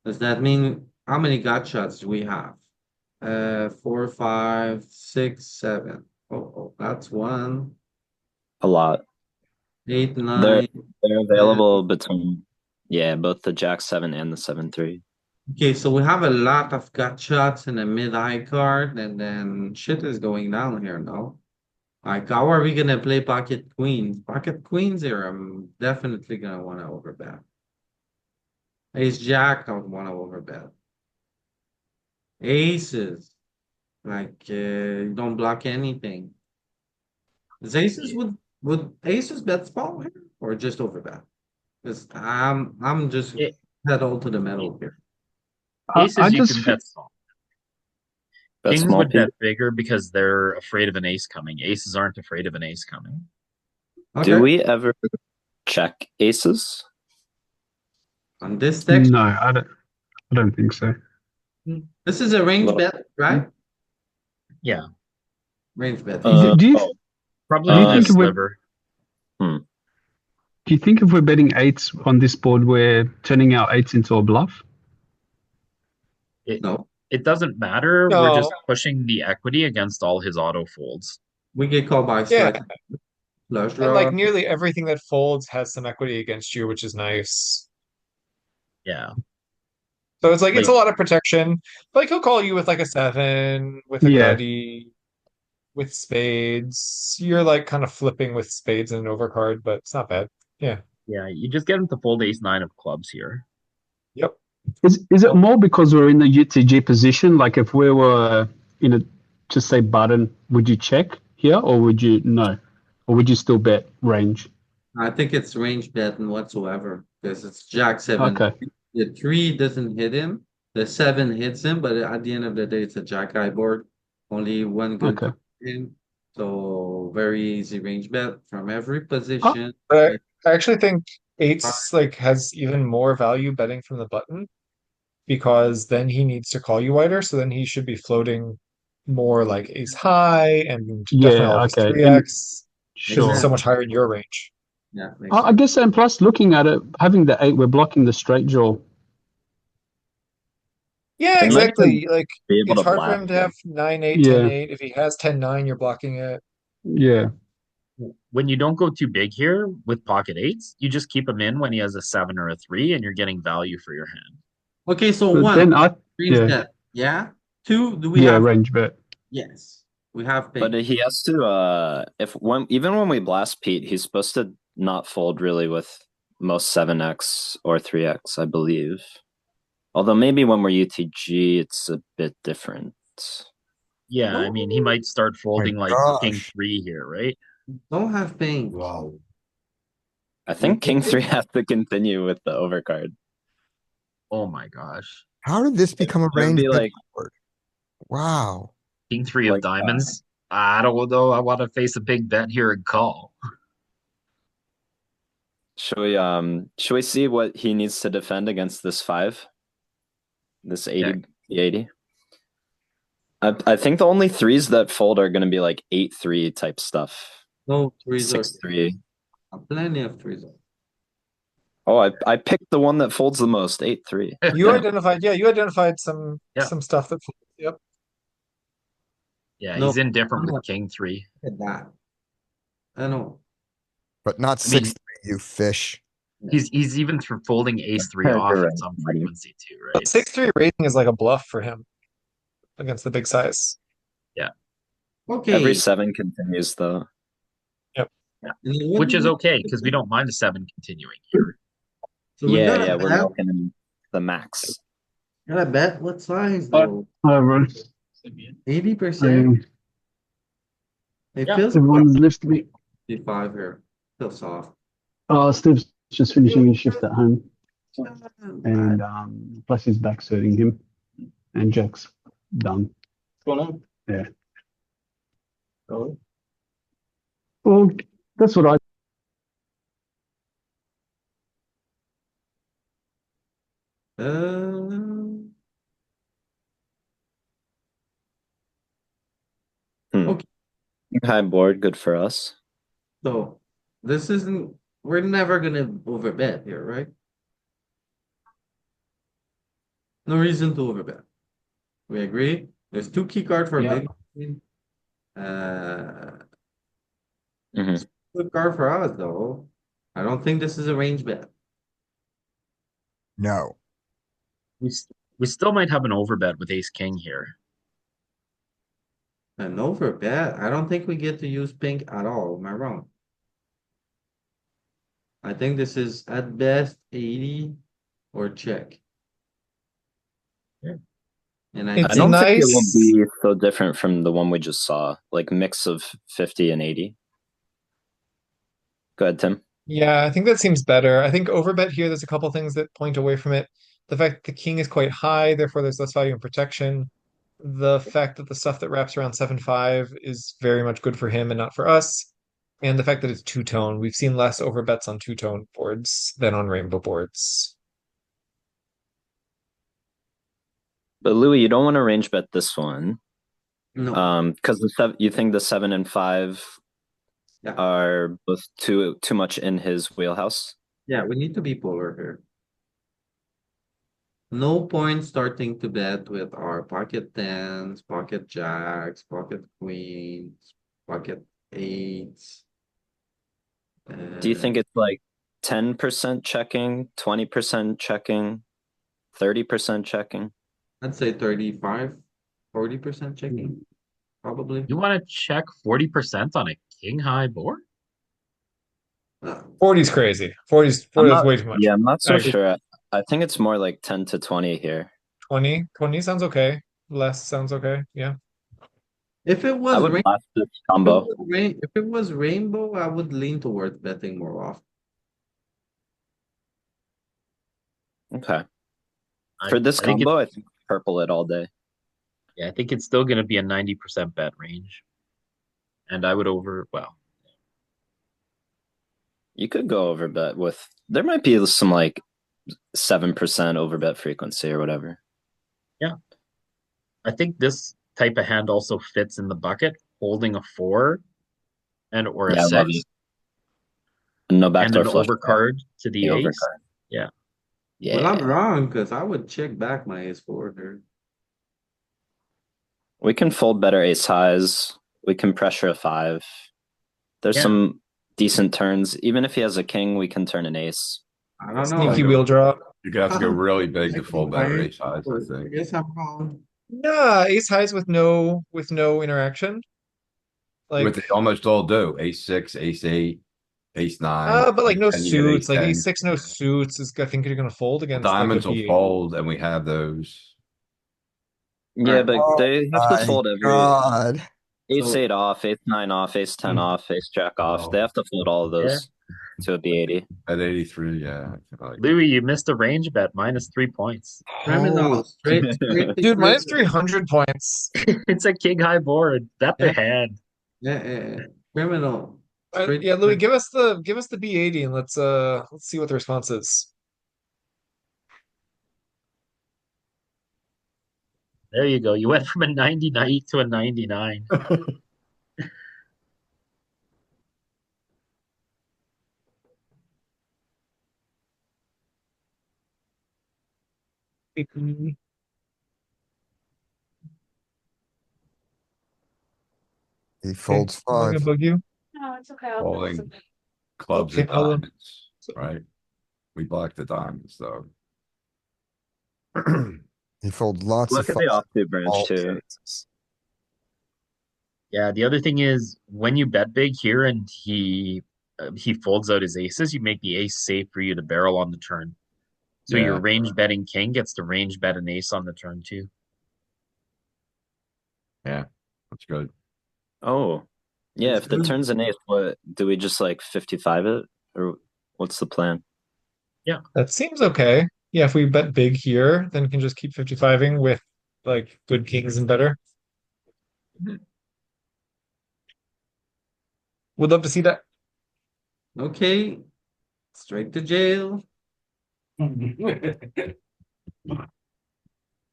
Does that mean how many gut shots do we have? 4, 5, 6, 7. Oh, that's one. A lot. 8, They're 9. they're available between both the jack 7 and the 7-3. Okay, so we have a lot of gut shots in a mid-eye card, and then shit is going down here, no? Like, how are we gonna play pocket queens? Pocket queens here, I'm definitely gonna want to overbet. Ace jack, I would want to overbet. Aces, like you don't block anything. Is aces would aces bet small here or just overbet? Because I'm just It, pedal to the metal here. I aces you just can bet small. Bet Kings small would P. bet bigger because they're afraid of an ace coming. Aces aren't afraid of an ace coming. Do Okay, we ever check aces? on this text, no, I don't think so. this is a range Well, bet, right? Yeah, Range bet. Do you probably do you only a think we're sliver. do you think if we're betting eights on this board, we're turning our eights into a bluff? No, It doesn't matter. We're No. just pushing the equity against all his auto folds. we get called by Yeah. strike flush And draw. like nearly everything that folds has some equity against you, which is nice. Yeah. So it's like it's a Like- lot of protection. Like he'll call you with like a 7, with a Yeah. gutty, with spades. You're like kind of flipping with spades and an overcard, but it's not bad. Yeah. Yeah, you just get him to fold ace nine of clubs here. Yep. Is it more because we're in the UTG position? Like if we were in a just say button, would you check here or would you no? Or would you still bet range? I think it's range bet and whatsoever because it's Jack 7. Okay. The 3 doesn't hit him. The 7 hits him, but at the end of the day, it's a jack eye board. Only one good Okay. card in. So very easy range bet from every Oh, position. But I actually think eights like has even more value betting from the button because then he needs to call you wider, so then he should be floating more like ace high and definitely all yeah, of his okay. And 3x because it's sure. so much higher in your range. Yeah, makes I sense. guess, and plus looking at it, having the 8, we're blocking the straight draw. Yeah, We might even exactly. Like be able it's to hard for blast him to him. have 9-8, Yeah, 10-8. If he has 10-9, you're blocking it. yeah. When you don't go too big here with pocket eights, you just keep him in when he has a 7 or a 3, and you're getting value for your hand. Okay, so But 1, then range yeah, bet. Yeah. 2, do we yeah, have? range bet. Yes. We have But pink. he has to even when we blast Pete, he's supposed to not fold really with most 7x or 3x, I believe. Although maybe when we're UTG, it's a bit different. Yeah, I mean, he might start folding like king gosh. 3 here, right? Don't have pink. Wow. I think king 3 has to continue with the overcard. Oh my gosh. How did this become a It would range be bet like board? Wow. King 3 of like diamonds. I don't know. I want to face a big bet here and call. should we see what he needs to defend against this 5? This 80 80? I think the only 3s that fold are gonna be like 8-3 type stuff. No, 3s are 6-3. plenty of 3s. Oh, I picked the one that folds the most, 8-3. You identified some Yeah. some stuff that yep. Yeah, No, he's indifferent no. with king 3. Look at that. I know. But not I mean, 6-3, you fish. he's even folding ace 3 off You're at right, some buddy. frequency too, right? 6-3 raising is like a bluff for him against the big size. Okay. Every 7 continues though. Yep. Yeah. And then what Which do is we- okay because we don't mind a 7 continuing here. So we Yeah, gotta we're bet. milking him the max. Gotta bet what size though? Whatever. 80%? It feels Everyone's left me. 55 here. Feels soft. Steve's just finishing his shift at home, and plus he's back serving him, and Jack's done. Yeah. Oh. Well, that's what I. Uh, Okay. High board, good for us. so this isn't, we're never gonna overbet here, right? No reason to overbet. We agree? There's 2 key cards for Yeah. big. blind. Mhm. Good card for us though. I don't think this is a range bet. No. We still might have an overbet with ace king here. An overbet. I don't think we get to use pink at all. Am I wrong? I think this is at best 80 or check. Yeah. And I I It's don't think think it will nice. be so different from the one we just saw, like mix of 50 and 80. Go ahead, Tim. Yeah, I think that seems better. I think overbet here, there's a couple things that point away from it. The fact that the king is quite high, therefore there's less value in protection. The fact that the stuff that wraps around 7-5 is very much good for him and not for us. And the fact that it's two-tone. We've seen less overbets on two-tone boards than on rainbow boards. But Louis, you don't want to range bet this one. no. Because you think the 7 and 5 Yeah. are both too much in his wheelhouse. Yeah, we need to be polar here. No point starting to bet with our pocket tens, pocket jacks, pocket queens, pocket eights. Do you think it's like 10% checking, 20% checking, 30% checking? I'd say 35, 40% checking, probably. You want to check 40% on a king high board? 40's crazy. 40's way too much. Yeah, I'm not so Actually, sure. I think it's more like 10 to 20 here. 20 sounds okay. Less sounds okay. Yeah. If it I was would blast this combo. if it was rainbow, I would lean towards betting more often. Okay. For this I think combo, I think purple it all day. yeah, I think it's still going to be a 90% bet range. And I would well, You could go over bet with, there might be some like 7% over bet frequency or whatever. yeah. I think this type of hand also fits in the bucket, holding a 4 or a Yeah, I love 6 it. No and backdoor an flush. overcard to the The ace. overcard. Yeah. Well, I'm Yeah. wrong because I would check back my ace four here. We can fold better ace highs. We can pressure a 5. There's Yeah. some decent turns. Even if he has a king, we can turn an ace. I don't know. Sneaky wheel draw. You're gonna have to go really big to fold better ace highs, I I think. guess I'm wrong. Nah, ace highs with no interaction. What Like they almost all do, ace 6, ace 8, ace 9. but like no and you get ace suits, like 10. ace 6 no suits is I think you're gonna fold against like a Diamonds will B8. fold and we have those. Yeah, Right. but Oh they have to my fold every God. ace So- 8 off, ace 9 off, ace 10 off, ace jack off. Oh. They have to fold all of those to a B80. At 83, yeah. Louis, you missed a range bet, minus 3 points. Criminal, straight to Dude, minus criminal. 300 points. It's a king high board. Bet the Yeah. hand. Yeah, criminal. Straight Yeah, to Louis, criminal. give us the B80 and let's see what the response is. There you go. You went from a 99 to a 99. He folds I'm not gonna 5. bug you. No, it's okay. I'll Folding clubs Okay, and I'll, diamonds, right? We block the diamonds though. He folds lots Look of at the 5. offsuit branch all too. cases. Yeah, the other thing is when you bet big here and he folds out his aces, you make the ace safe for you to barrel on the turn. So your Yeah. range betting king gets to range bet an ace on the turn too. Yeah, that's good. Oh, yeah. That's If the good. turn's an ace, what do we just like 55 it, or what's the plan? that seems okay. Yeah, if we bet big here, then we can just keep 55ing with like good kings and better. Would love to see that. Okay, straight to jail. All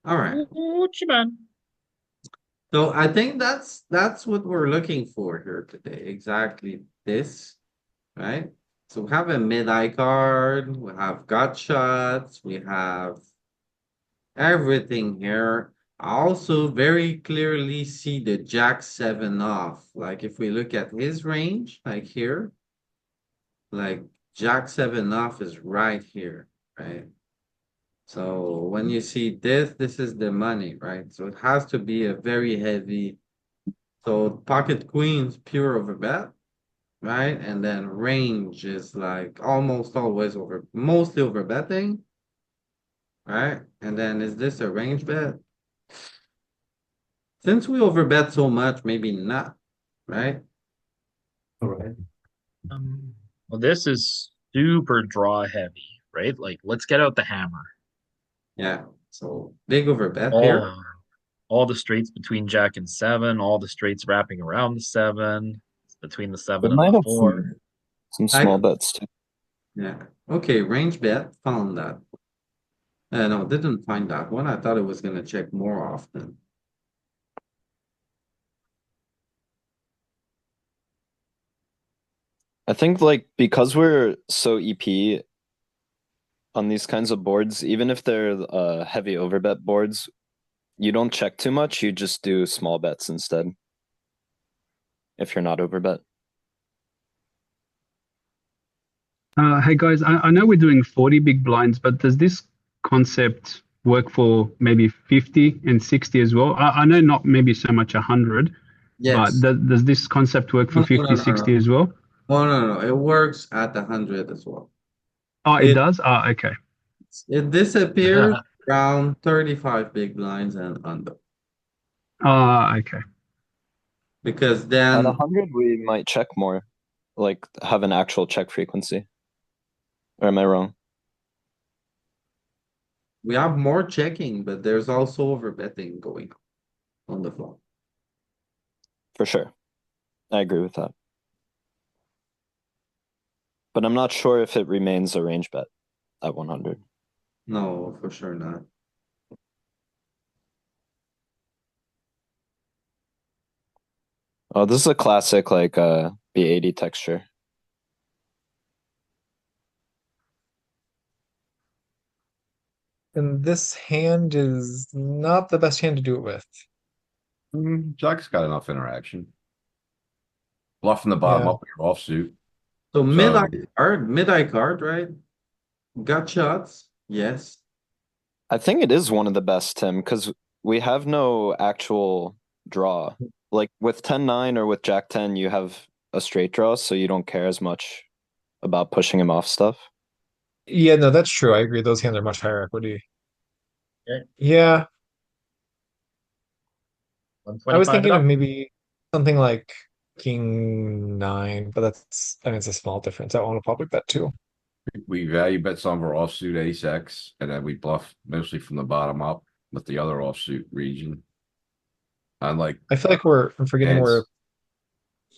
right. What you man? So I think that's what we're looking for here today. Exactly this, right? So we have a mid-eye card, we have gutshots, we have everything here. I also very clearly see the Jack 7 off. Like if we look at his range, like here, like Jack 7 off is right here, right? So when you see this, this is the money, right? So it has to be a very heavy. So pocket queens, pure over bet, right? And then range is like almost always mostly over betting, right? And then is this a range bet? Since we overbet so much, maybe not, right? All right. Well, this is super draw heavy, right? Like, let's get out the hammer. Yeah. So big overbet All, here. all the straights between Jack and 7, all the straights wrapping around the 7, between the 7 It and might the have 4. some small bets too. Yeah. Okay, range bet, found that. No, didn't find that one. I thought it was gonna check more often. I think like because we're so EP on these kinds of boards, even if they're heavy overbet boards, you don't check too much. You just do small bets instead. If you're not overbet. Hey guys, I know we're doing 40 big blinds, but does this concept work for maybe 50 and 60 as well? I know not maybe so much 100, Yes. but does this concept work for No, no, 50, no, no, 60 no. as well? Oh, no, no, it works at 100 as well. Oh, it It- does? Oh, okay. It disappears around 35 big blinds and under. Oh, okay. Because At then 100, we might check more, like have an actual check frequency. Or am I wrong? We have more checking, but there's also overbetting going on the flop. For sure. I agree with that. But I'm not sure if it remains a range bet at 100. No, for sure not. Oh, this is a classic like B80 texture. And this hand is not the best hand to do it with. Jack's got enough interaction. Bluffing the bottom Yeah. up with your offsuit. So mid-eye So- card, mid-eye card, right? Gut shots, yes. I think it is one of the best, Tim, because we have no actual draw. Like with 10-9 or with Jack 10, you have a straight draw, so you don't care as much about pushing him off stuff. Yeah, no, that's true. I agree. Those hands are much higher equity. Okay. Yeah. I was 125 thinking it of up. maybe something like King 9, but that's, I mean, it's a small difference. That one will probably bet too. We value bet some of our offsuit ace X, and then we bluff mostly from the bottom up with the other offsuit region. Unlike I feel like I'm forgetting hands. we're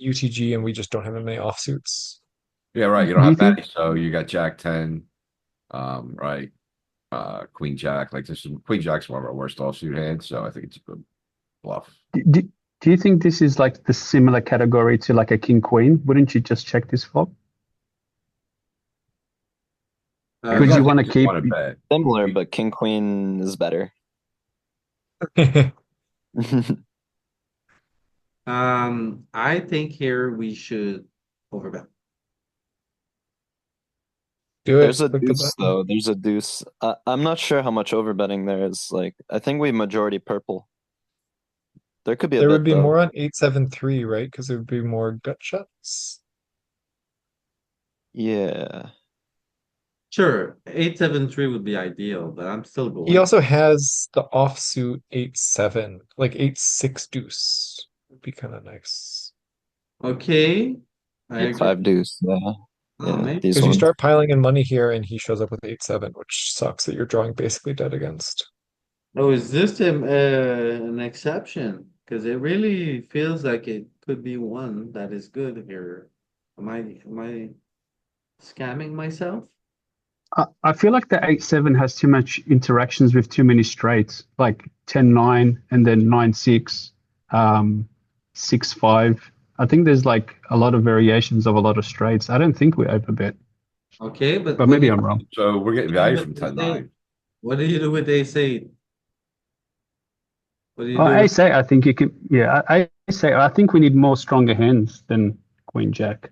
UTG and we just don't have that many offsuits. Yeah, right. You Do don't you have think- many, so you got Jack 10, right? Queen Jack, like this is Queen Jack's one of our worst offsuit hands, so I think it's a good bluff. Do, do you think this is like the similar category to like a king queen? Wouldn't you just check this flop? Would I you want to think keep? wanna bet. Similar, but King Queen is better. I think here we should overbet. Do it. There's a Click the deuce button. though. There's a deuce. I'm not sure how much overbetting there is. Like, I think we majority purple. There could be a There bit would be though. more on 873, right? Because there would be more gut shots. Yeah. Sure, 8-7-3 would be ideal, but I'm still He going. also has the offsuit 8-7, like 8-6 deuce. Would be kind of nice. Okay. I agree. 5 deuce. Yeah. Oh, Yeah. maybe. These Because you ones. start piling in money here and he shows up with 8-7, which sucks that you're drawing basically dead against. Oh, is this an exception? Because it really feels like it could be one that is good here. Am I scamming myself? I feel like the 8-7 has too much interactions with too many straights, like 10-9 and then 9-6, 6-5. I think there's like a lot of variations of a lot of straights. I don't think we overbet, Okay, but but maybe I'm wrong. So we're getting value but from they 10-9. what do you do with ace-8? What do you Oh, do with ace-8, I think you can. Yeah, ace-8. I think we need more stronger hands than Queen Jack.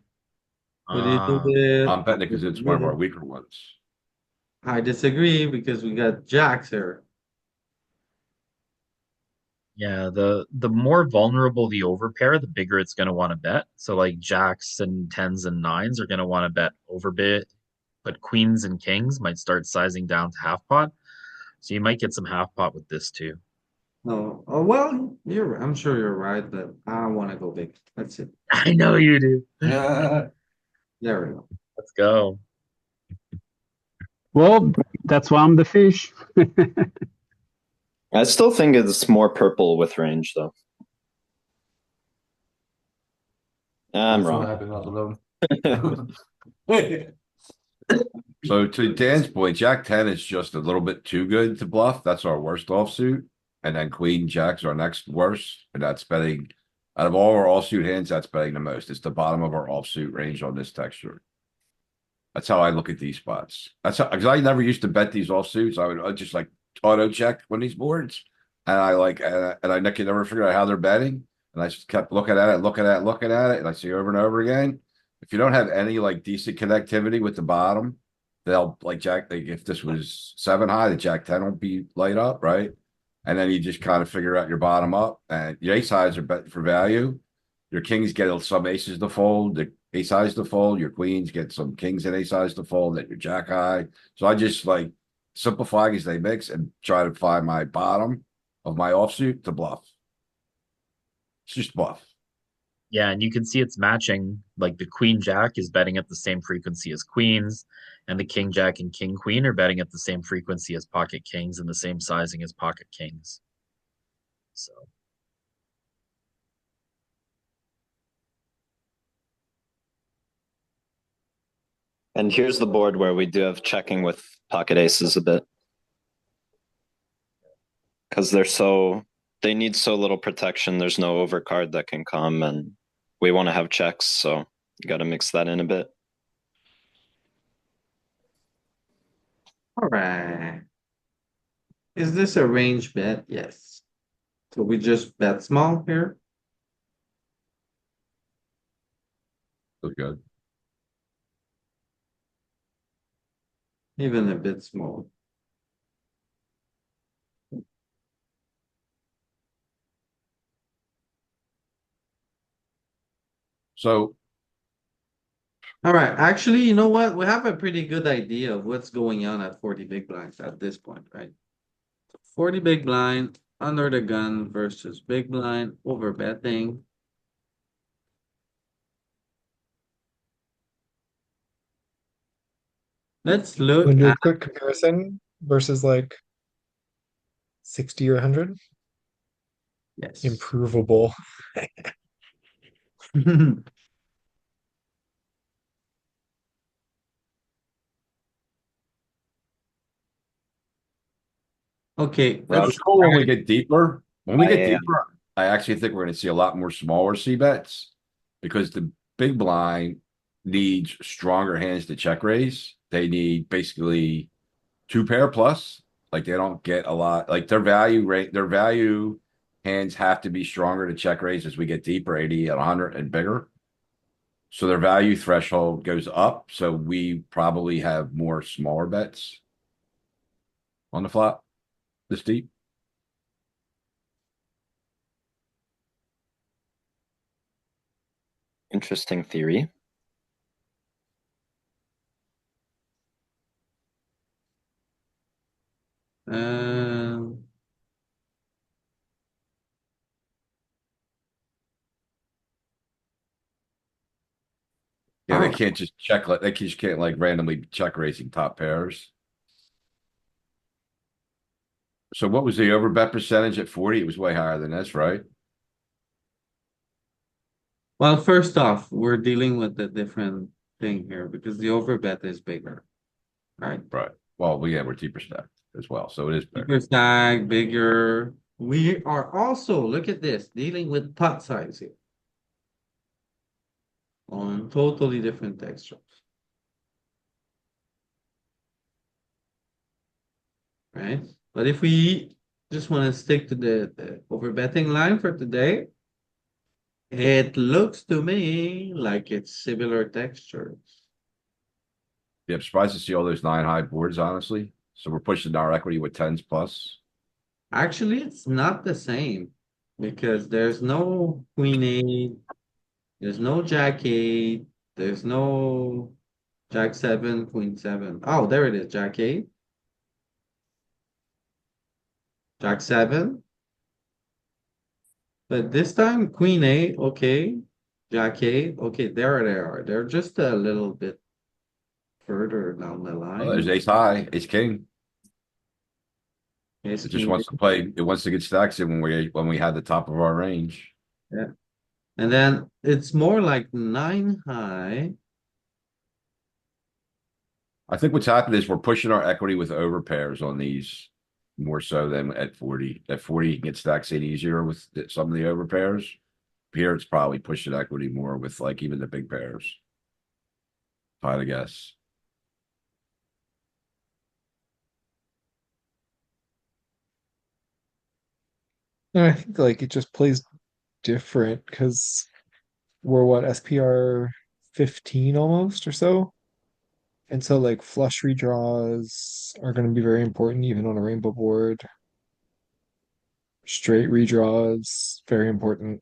what do you do Ah, with? I'm betting it because it's one of our weaker ones. I disagree because we got jacks here. yeah, the more vulnerable the overpair, the bigger it's going to want to bet. So like jacks and tens and nines are going to want to bet overbet, but queens and kings might start sizing down to half pot. So you might get some half pot with this too. No, oh well, I'm sure you're right, but I want to go big. That's it. I know you do. There we go. Let's go. Well, that's why I'm the fish. I still think it's more purple with range though. I'm Also wrong. happy not alone. So to Dan's point, Jack 10 is just a little bit too good to bluff. That's our worst offsuit. And then Queen Jack's our next worst. And that's betting out of all our offsuit hands, that's betting the most. It's the bottom of our offsuit range on this texture. That's how I look at these spots. That's how, because I never used to bet these offsuits. I'd just like auto check on these boards. And I like, and I could never figure out how they're betting. And I just kept looking at it, and I see over and over again. If you don't have any like decent connectivity with the bottom, they'll like Jack, like if this was 7 high, the Jack 10 will be light up, right? And then you just kind of figure out your bottom up, and your ace highs are bet for value. Your kings get some aces to fold, the ace highs to fold, your queens get some kings and ace highs to fold, then your jack high. So I just like simplifying as they mix and try to find my bottom of my offsuit to bluff. It's just bluff. Yeah, and you can see it's matching. Like the queen jack is betting at the same frequency as queens, and the king jack and king queen are betting at the same frequency as pocket kings and the same sizing as pocket kings. So And here's the board where we do have checking with pocket aces a bit. Because they need so little protection. There's no overcard that can come, and we want to have checks, so you got to mix that in a bit. All right. Is this a range bet? Yes. So we just bet small here. Look good. Even a bit small. So All right. Actually, you know what? We have a pretty good idea of what's going on at 40 big blinds at this point, right? 40 big blind, under the gun versus big blind, over betting. Let's look Want to do a at quick comparison versus like 60 or 100? yes. Improvable. Okay, well, let's it's cool when we get deeper. When we get Yeah. deeper, I actually think we're gonna see a lot more smaller C bets. Because the big blind needs stronger hands to check raise. They need basically two pair plus. Like they don't get a lot, like their value rate, their value hands have to be stronger to check raise as we get deeper, 80 and 100 and bigger. So their value threshold goes up. So we probably have more smaller bets on the flop this deep. Interesting theory. um Yeah, they oh, can't just check, like they just can't like randomly check raising top pairs. So what was the overbet percentage at 40? It was way higher than this, right? well, first off, we're dealing with a different thing here because the overbet is bigger, right? Right. Well, we're deeper stacked as well, so it is bigger. Bigger stack, bigger. We are also, look at this, dealing with pot size here. On totally different textures. Right? But if we just want to stick to the overbetting line for today, it looks to me like it's similar textures. Yeah, I'm surprised to see all those 9 high boards, honestly. So we're pushing our equity with tens plus. Actually, it's not the same because there's no queen eight, there's no jack eight, there's no jack seven, queen seven. Oh, there it is, jack eight, jack seven. But this time, queen eight, okay, jack eight, okay, there they are. They're just a little bit further down the Oh, there's line. ace high, ace king. Ace It just king, wants to play, it wants to get stacks in when we had the top of our range. yeah. And then it's more like nine high. I think what's happened is we're pushing our equity with over pairs on these more so than at 40. At 40, you can get stacks in easier with some of the over pairs. Here, it's probably pushing equity more with like even the big pairs. If I had to guess. And I think like it just plays different because we're what, SPR 15 almost or so. And so like flush redraws are going to be very important even on a rainbow board. Straight redraws, very important.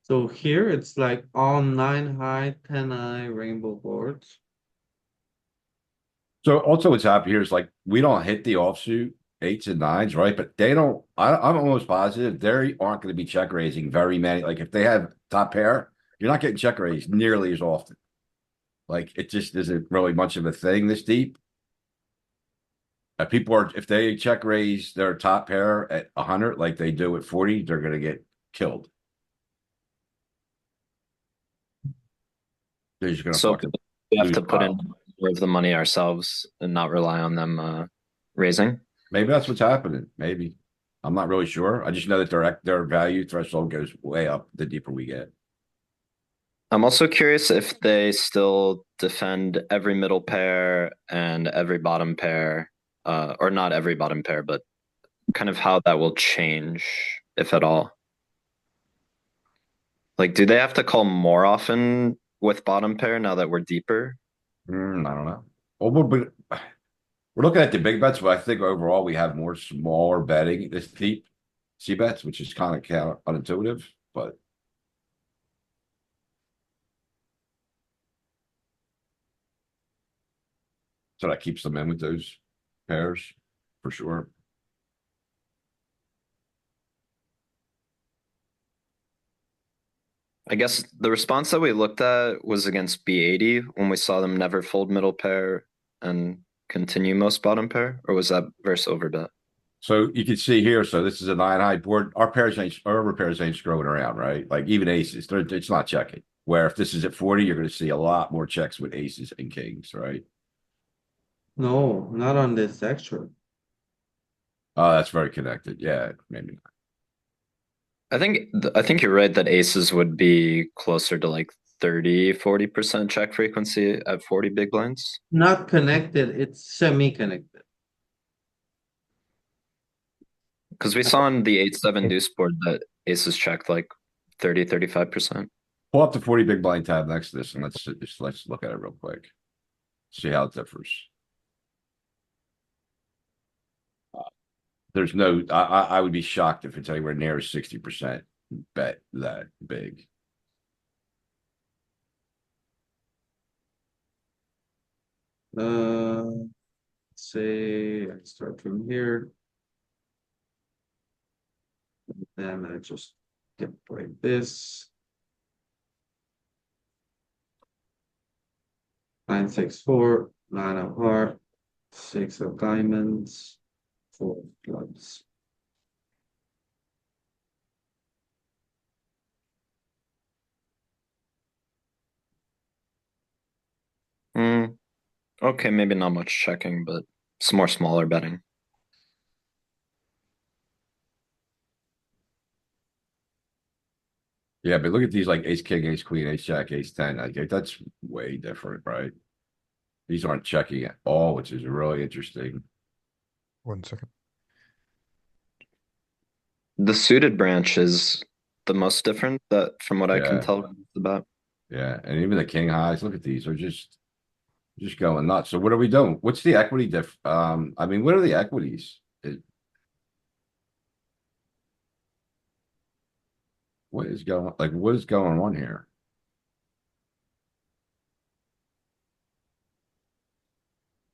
So here it's like all nine high, 10 high rainbow boards. So also what's happened here is like, we don't hit the offsuit eights and nines, right? But they don't, I'm almost positive they aren't going to be check raising very many. Like if they have top pair, you're not getting check raised nearly as often. Like it just isn't really much of a thing this deep. People are, if they check raise their top pair at 100, like they do at 40, they're going to get killed. They're just going to So fucking we have lose to put in pile. more of the money ourselves and not rely on them raising. Maybe that's what's happening. Maybe. I'm not really sure. I just know that their value threshold goes way up the deeper we get. I'm also curious if they still defend every middle pair and every bottom pair, or not every bottom pair, but kind of how that will change, if at all. Like, do they have to call more often with bottom pair now that we're deeper? I don't know. Well, we're looking at the big bets, but I think overall we have more smaller betting this deep C bets, which is kind of counterintuitive, but so that keeps them in with those pairs for sure. I guess the response that we looked at was against B80 when we saw them never fold middle pair and continue most bottom pair, or was that versus overbet? So you can see here, so this is a 9-high board. Our over pairs ain't screwing around, right? Like even aces, it's not checking. Where if this is at 40, you're going to see a lot more checks with aces and kings, right? No, not on this texture. Oh, that's very connected. Yeah, maybe not. I think you're right that aces would be closer to like 30-40% check frequency at 40 big blinds. Not connected, it's semi-connected. Because we saw on the 8-7 deuce board that aces checked like 30-35%. Pull up the 40 big blind tab next to this and let's look at it real quick. See how it differs. There's no, I would be shocked if it's anywhere near 60% bet that big. Say I start from here. Then I just get like this. 9, 6, 4, 9 of heart, 6 of diamonds, 4 of clubs. Okay, maybe not much checking, but some more smaller betting. Yeah, but look at these like ace, king, ace, queen, ace, jack, ace, 10. Like that's way different, right? These aren't checking at all, which is really interesting. 1 second. The suited branch is the most different that from what I can Yeah. tell about. Yeah, and even the king highs, look at these, are just going nuts. So what are we doing? What's the equity I mean, what are the equities? What is going on here?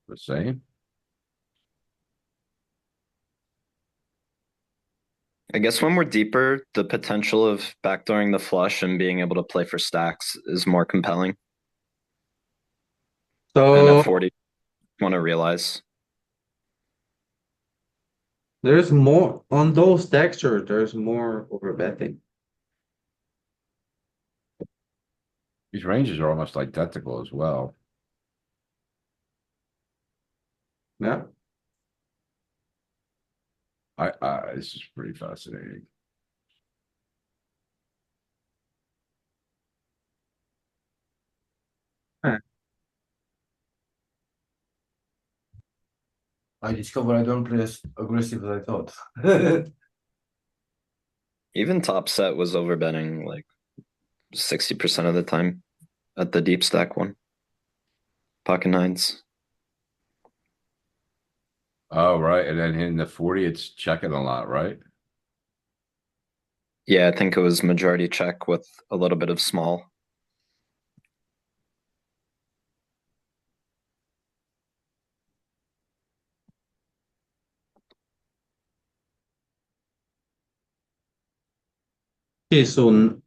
The same? I guess when we're deeper, the potential of backdooring the flush and being able to play for stacks is more compelling. And So at 40, want to realize. there's more on those textures, there's more overbetting. These ranges are almost identical as well. Yeah. This is pretty fascinating. I discovered I don't play as aggressive as I thought. Even top set was overbetting like 60% of the time at the deep stack one. Pocket nines. Oh, right. And then in the 40, it's checking a lot, right? Yeah, I think it was majority check with a little bit of small. Okay, so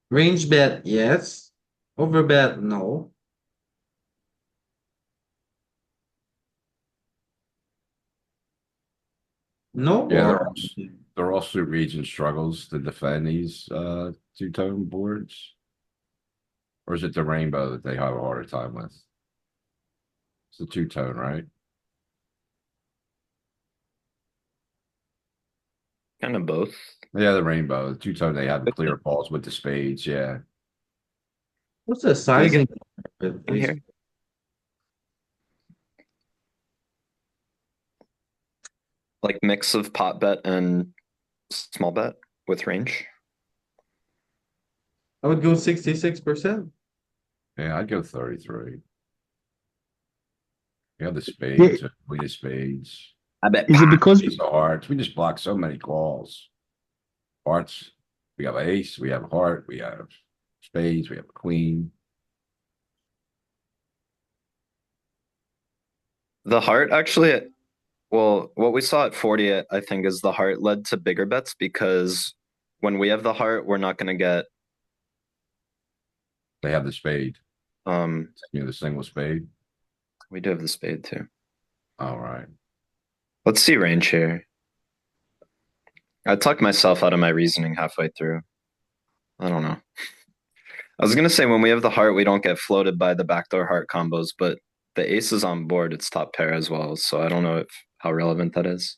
range bet, yes. Overbet, no. No, Yeah, or they're also region struggles to defend these two-tone boards. Or is it the rainbow that they have a harder time with? It's the two-tone, right? Kind of both. Yeah, the rainbow, the two-tone, they have clear balls with the spades, yeah. what's the sizing? In here. Like mix of pot bet and small bet with range. I would go 66%. Yeah, I'd go 33. You have the spades, we the spades. I bet. Is it because Ace of hearts, we just block so many calls. Hearts, we have ace, we have heart, we have spades, we have queen. The heart actually, well, what we saw at 40, I think, is the heart led to bigger bets because when we have the heart, we're not going to get They have the spade, um the single spade. we do have the spade too. All right. Let's see range here. I talked myself out of my reasoning halfway through. I don't know. I was gonna say when we have the heart, we don't get floated by the backdoor heart combos, but the ace is on board, it's top pair as well. So I don't know if how relevant that is.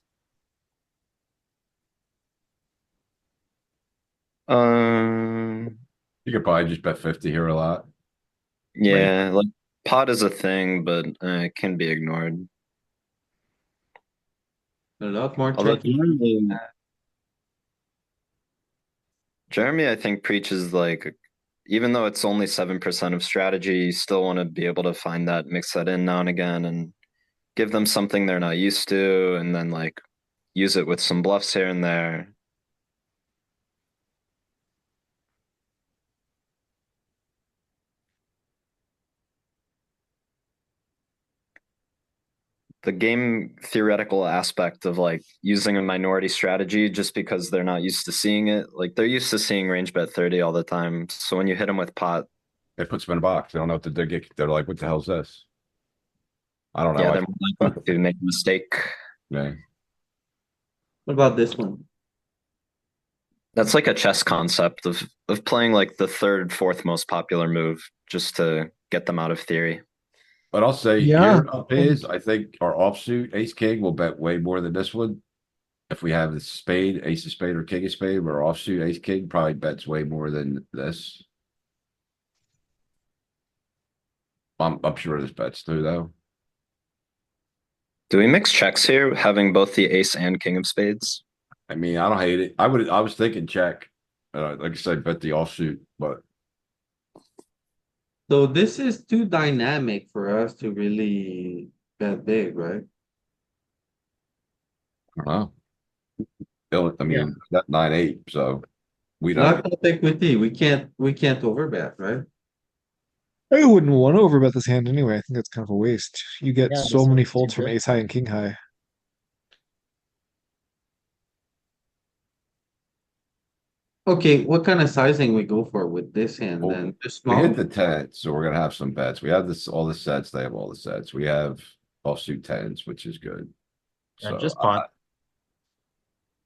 You could probably just bet 50 here a lot. Yeah, like pot is a thing, but it can be ignored. A lot more Although tricky. Jeremy, I think, preaches like, even though it's only 7% of strategy, you still want to be able to find that, mix that in now and again, and give them something they're not used to, and then like use it with some bluffs here and there. The game theoretical aspect of like using a minority strategy just because they're not used to seeing it. Like they're used to seeing range bet 30 all the time. So when you hit them with pot, It puts them in a box. They don't know what to do. They're like, what the hell's this? I don't know. yeah, they're more likely to make a mistake. Yeah. What about this one? That's like a chess concept of playing like the third, fourth most popular move just to get them out of theory. But I'll say Yeah. here up is, I think our offsuit ace king will bet way more than this one. If we have the spade, ace of spade or king of spade, our offsuit ace king probably bets way more than this. I'm sure this bets too, though. Do we mix checks here, having both the ace and king of spades? I mean, I don't hate it. I was thinking check. Like I said, bet the offsuit, but So this is too dynamic for us to really bet big, right? I don't know. I Yeah. mean, that 9-8, so we Not don't. enough equity. We can't overbet, right? I wouldn't want to overbet this hand anyway. I think that's kind of a waste. You get Yeah, so this many one's too folds from good. ace high and king high. Okay, what kind of sizing we go for with this hand Well, then? Just We hit small? the tens, so we're gonna have some bets. We have this, all the sets, they have all the sets. We have offsuit tens, which is good. Yeah, So just pot.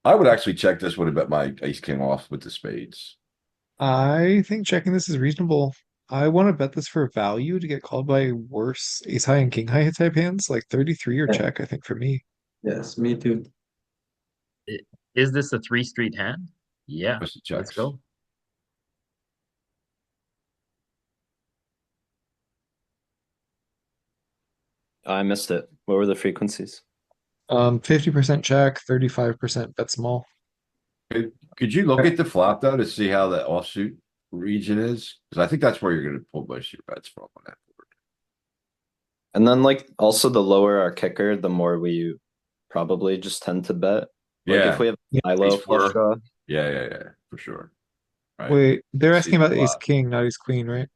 I would actually check this would have bet my ace king off with the spades. I think checking this is reasonable. I want to bet this for value to get called by worse ace high and king high type hands, like 33 or Yeah. check, I think for me. Yes, me too. Is this a 3-street hand? Yeah, Just the let's checks. go. I missed it. What were the frequencies? 50% check, 35% bet small. Could you look at the flop though to see how the offsuit region is? Because I think that's where you're gonna pull most of your bets from on that board. And then like also the lower our kicker, the more we probably just tend to bet. Like Yeah. if we have Yeah. high low Ace four. flush draw, Yeah, for sure. Right. Wait, they're asking See about a ace lot. king, not ace queen, right?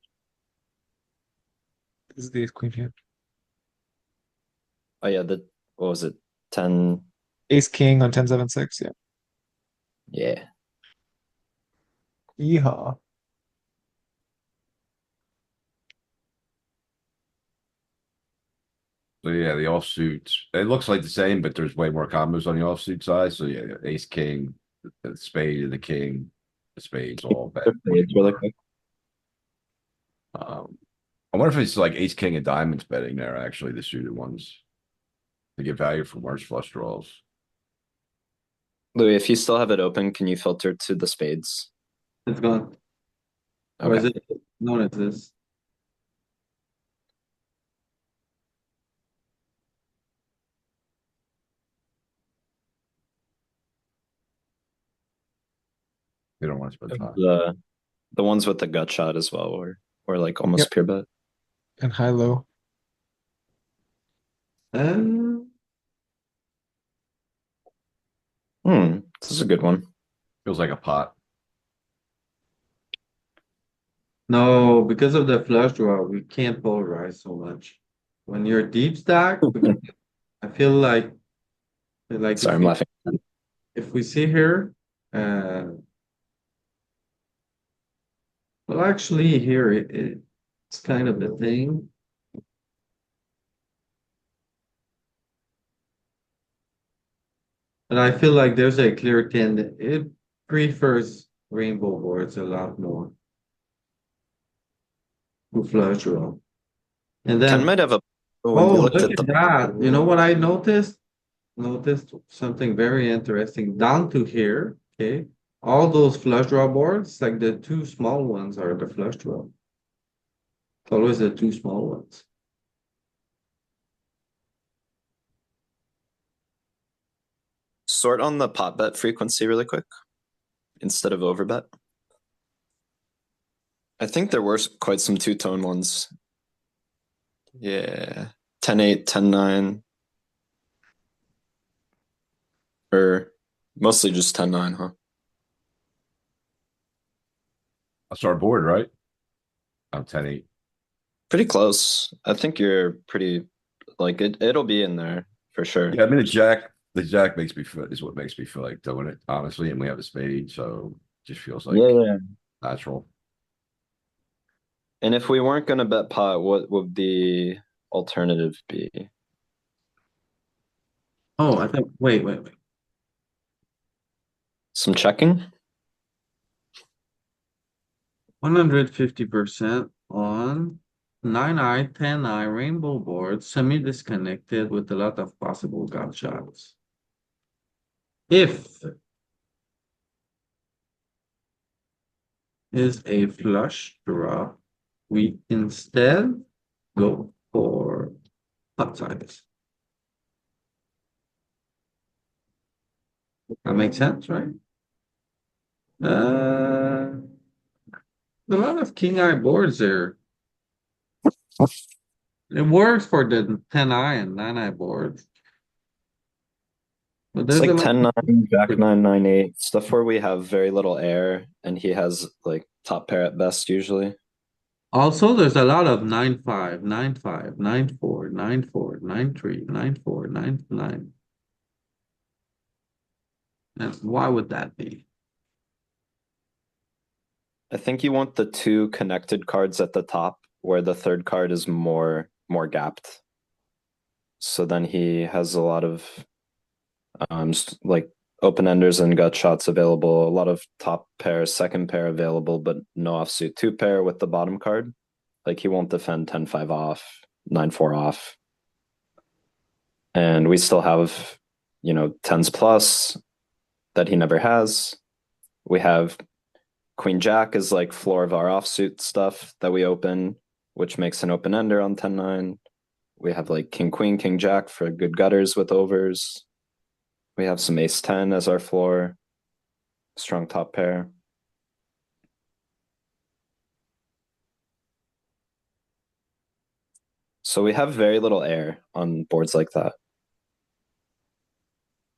This is the ace queen hand. oh yeah, what was it? 10. Ace king on 10-7-6, yeah. Yeah. Yeehaw. So yeah, the offsuits, it looks like the same, but there's way more combos on the offsuit side. So yeah, ace, king, the spade and the king, the spades all bet. Spades really quick. I wonder if it's like ace, king and diamonds betting there, actually, the suited ones. To get value from worse flush draws. Louis, if you still have it open, can you filter to the spades? It's gone. Or is Okay. it? No, it is. They don't want to spend time. The ones with the gut shot as well, or like almost Yep. pure bet. And high-low. Um, This is a good one. Feels like a pot. no, because of the flush draw, we can't polarize so much. When you're deep stack, I feel like Sorry, I'm laughing. if we see here, well, actually here it's kind of the thing. And I feel like there's a clear trend. It prefers rainbow boards a lot more to flush draw. And Ken then, might have a. When oh, we looked look at at the. that. You know what I noticed? Noticed something very interesting down to here. Okay. All those flush draw boards, like the two small ones are the flush draw. It's always the two small ones. Sort on the pot bet frequency really quick instead of overbet. I think there were quite some two-tone ones. Yeah. 10-8, 10-9. Or mostly just 10-9, huh? That's our board, right? I'm 10-8. Pretty close. I think you're pretty like it'll be in there for sure. Yeah, I mean the jack makes me feel is what makes me feel like doing it, honestly, and we have a spade, so it just feels like Yeah. natural. And if we weren't gonna bet pot, what would the alternative be? Oh, I think, wait. Some checking? 150% on 9-eye, 10-eye rainbow board, semi-disconnected with a lot of possible gut shots. If is a flush draw, we instead go for pot size. That makes sense, right? A lot of king eye boards there. It works for the 10-eye and 9-eye boards. But It's there's a like lot 10-9, Jack-9, 9-8, stuff where we have very little air and he has like top pair at best usually. also there's a lot of 9-5, 9-5, 9-4, 9-4, 9-3, 9-4, 9-9. And why would that be? I think you want the two connected cards at the top where the third card is more gapped. So then he has a lot of like open enders and gut shots available, a lot of top pair, second pair available, but no offsuit. Two pair with the bottom card. Like he won't defend 10-5 off, 9-4 off. And we still have, 10s plus that he never has. We have Queen Jack is like floor of our offsuit stuff that we open, which makes an open ender on 10-9. We have like King Queen, King Jack for good gutters with overs. We have some ace 10 as our floor. Strong top pair. So we have very little air on boards like that.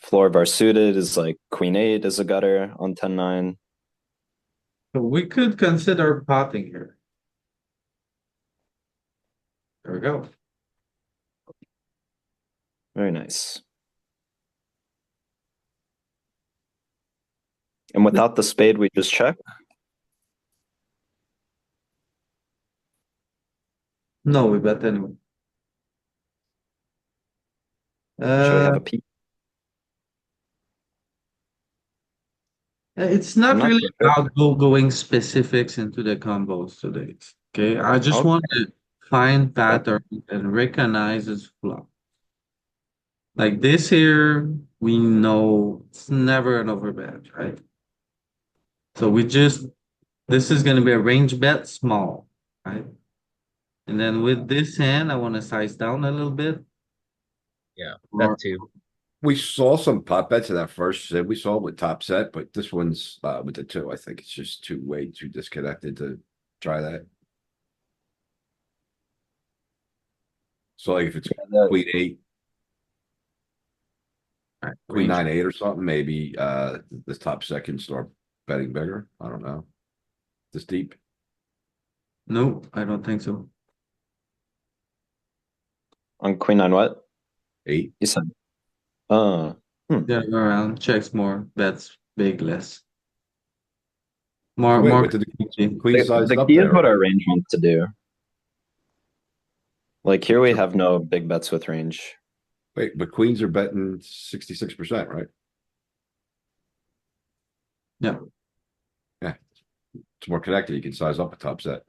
Floor of our suited is like Queen 8 is a gutter on 10-9. So we could consider potting here. There we go. Very nice. And without the spade, we just check. No, we bet anyway. Should we have a peek? It's I'm not not really too sure. about going specifics into the combos today. Okay, I just Okay. want to find pattern and recognize its flop. Like this here, we know it's never an overbet, right? So this is going to be a range bet small, right? And then with this hand, I want to size down a little bit. Yeah, Or that too. We saw some pot bets in that first set we saw with top set, but this one's with the two. I think it's just way too disconnected to try that. So like if it's queen eight, queen range. 9-8 or something, maybe this top set can start betting bigger. I don't know. This deep. No, I don't think so. On queen nine what? 8. You said. Yeah, around checks more, bets big less. Wait, More. what did the queen sized The up key is there? what our range wants to do. Like here we have no big bets with range. Wait, but queens are betting 66%, right? Yeah. Yeah. It's more connected. You can size up a top set.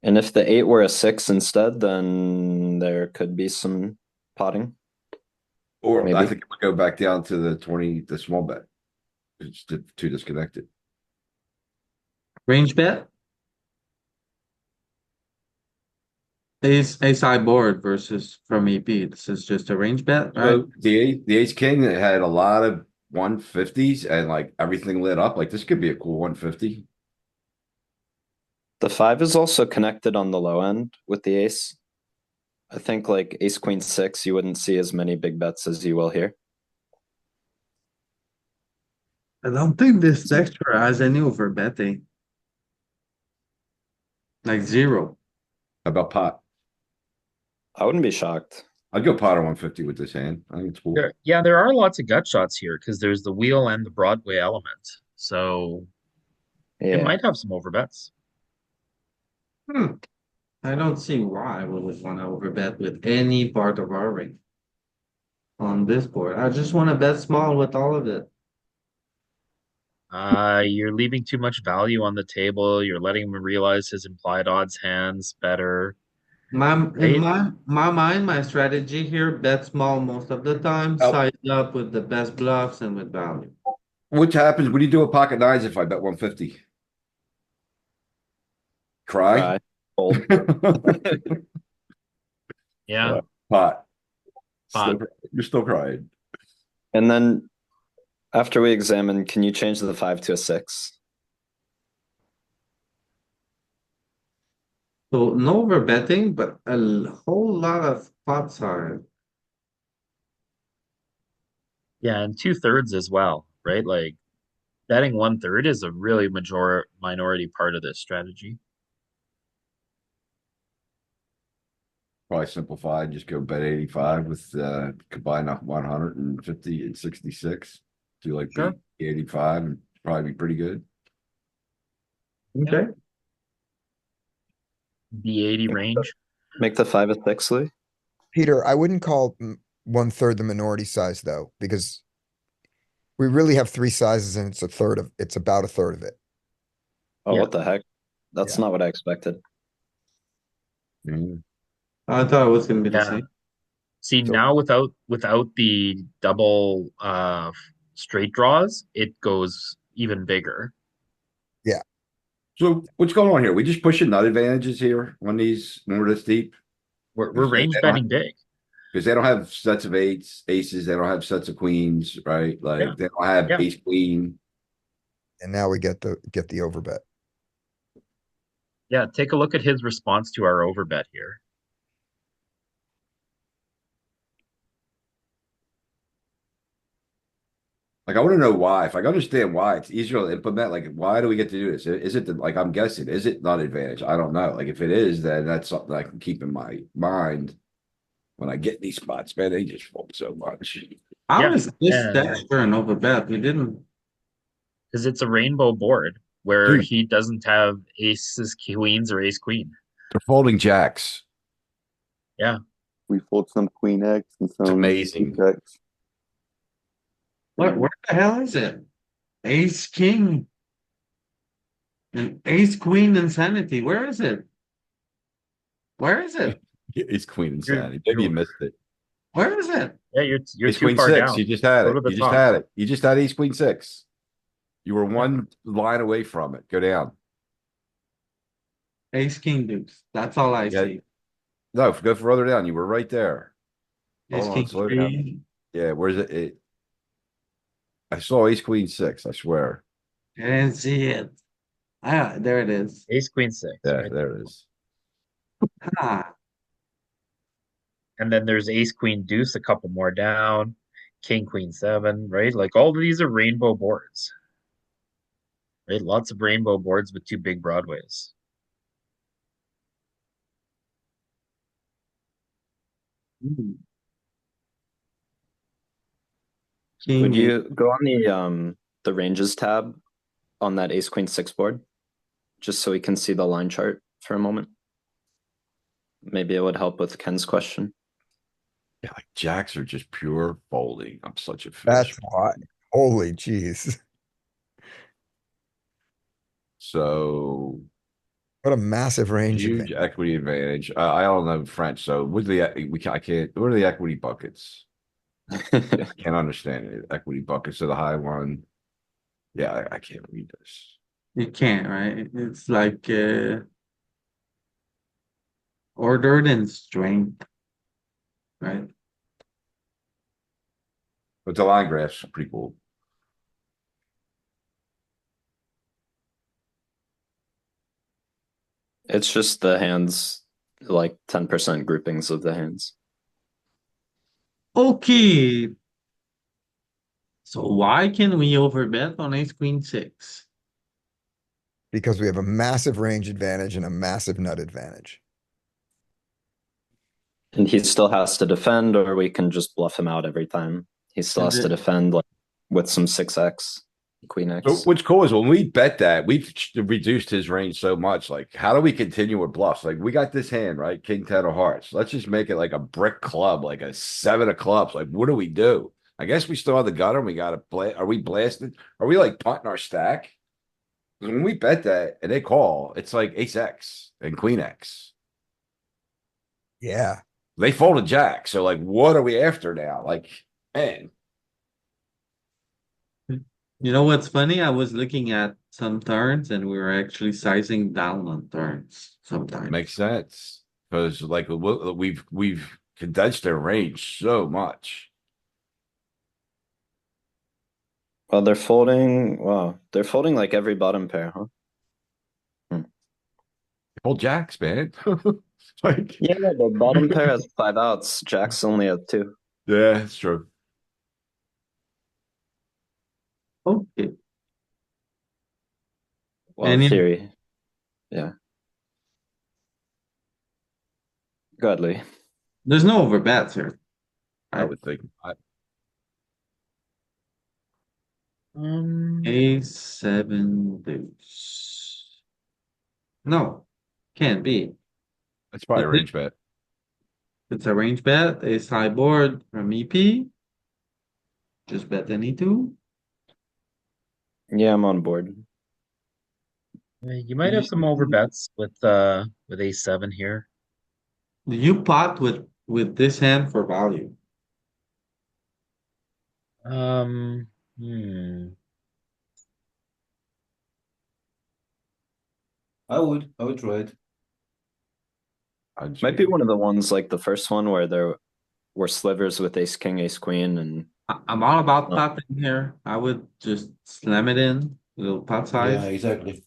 And if the 8 were a 6 instead, then there could be some potting. Or I Maybe. think it would go back down to the 20, the small bet. It's too disconnected. Range bet? Ace high board versus from EP. This is just a range bet, right? So the ace king that had a lot of 150s and like everything lit up. Like this could be a cool 150. The 5 is also connected on the low end with the ace. I think like ace queen 6, you wouldn't see as many big bets as you will here. I don't think this texture has any overbetting. Like zero. How about pot? I wouldn't be shocked. I'd go pot on 150 with this hand. I think it's cool. There are lots of gut shots here because there's the wheel and the Broadway element. So it Yeah. might have some overbets. I don't see why we would want to overbet with any part of our ring on this board. I just want to bet small with all of it. You're leaving too much value on the table. You're letting him realize his implied odds hands better. In Right? my mind, my strategy here, bet small most of the time, Oh. size up with the best bluffs and with value. What happens? What do you do with pocket nines if I bet 150? Cry? Fold. Yeah. Pot. Pot. You're still crying. And then after we examine, can you change the 5 to a 6? So no overbetting, but a whole lot of pot size. Yeah, and 2/3 as well, right? Like betting 1/3 is a really minority part of this strategy. Probably simplified. Just go bet 85 with combine up 150 and 66. Do like Sure. beat 85 and probably be pretty good. Okay. The 80 range. Make the 5 a 6, Lee? Peter, I wouldn't call 1/3 the minority size though, because we really have three sizes and it's about a third of it. Oh, Yeah. what the heck? That's Yeah. not what I expected. Mm. I thought it was gonna be the Yeah. same. See, So- now without the double straight draws, it goes even bigger. So what's going on here? We just pushing nut advantages here on these when we're this deep We're Because they range don't- betting big. because they don't have sets of eights, aces. They don't have sets of queens, right? Like Yeah. they don't have Yeah. ace queen. And now we get the overbet. Yeah, take a look at his response to our overbet here. Like I want to know why. If I understand why, it's easier to implement. Like why do we get to do this? Is it like I'm guessing? Is it not advantage? I don't know. Like if it is, then that's something I can keep in my mind when I get these spots. Man, they just fold so much. How Yeah, is this and- texture an overbet? We didn't. Because it's a rainbow board where Dude. he doesn't have aces, queens, or ace queen. They're folding jacks. We fold some queen X and some amazing. king X. Where the hell is it? Ace king. And ace queen insanity. Where is it? Where is it? Ace queen You're- insanity. Maybe you you're- missed it. Where is it? Yeah, you're Ace too queen far six. down. You just had Go it. to the You just top. had it. You just had ace queen six. You were one line away from it. Go down. Ace king deuce. That's all I Yeah. see. No, go further down. You were right there. Ace Hold on, king slow down. three. Yeah, where's it? I saw ace queen six, I swear. I didn't see it. Ah, there it is. Ace queen six. Yeah, right? there it is. Ah, And then there's ace queen deuce, a couple more down. King queen seven, right? Like all of these are rainbow boards. Right? Lots of rainbow boards with two big broadways. hmm. Would King you go on the ranges tab on that ace queen six board? Just so we can see the line chart for a moment. Maybe it would help with Ken's question. Yeah, like jacks are just pure folding. I'm such a That's fish. why. Holy jeez. So What a massive range huge advantage. equity advantage. I don't know French, so what are I can't. What are the equity buckets? Can't understand it. Equity buckets are the high one. Yeah, I can't read this. you can't, right? It's like ordered and strength. Right? But the line graphs are pretty cool. It's just the hands, like 10% groupings of the hands. Okay. So why can we overbet on ace queen six? Because we have a massive range advantage and a massive nut advantage. And he still has to defend, or we can just bluff him out every time. He still has to defend like with some 6x, queen So x. what's cool is when we bet that, we've reduced his range so much. Like, how do we continue with bluffs? Like, we got this hand, right? King 10 of hearts. Let's just make it like a brick club, like a 7 of clubs. Like, what do we do? I guess we still have the gutter and we got to play. Are we blasted? Are we like punting our stack? 'Cause when we bet that and they call, it's like ace X and queen X. Yeah. They folded jack. So, like, what are we after now? Like, man. You know what's funny? I was looking at some turns and we were actually sizing down on turns sometimes. Makes sense because like we've condensed their range so much. Well, they're folding. Wow, they're folding like every bottom pair, huh? Hold jacks, man. Like Yeah, the bottom pair has 5 outs. Jack's only have 2. yeah, it's true. Okay. Well, And theory. Yeah. Godly. there's no overbets here. I would think. Ace seven deuce. No, can't be. That's probably a But range bet. It's a range bet, ace high board from EP. Just bet any two. Yeah, I'm on board. You might have some overbets with ace seven here. You pot with this hand for value. Hmm. I would try it. Might be one of the ones like the first one where there were slivers with ace king, ace queen, and I'm all about Oh. potting here. I would just slam it in, little pot Yeah, size. exactly.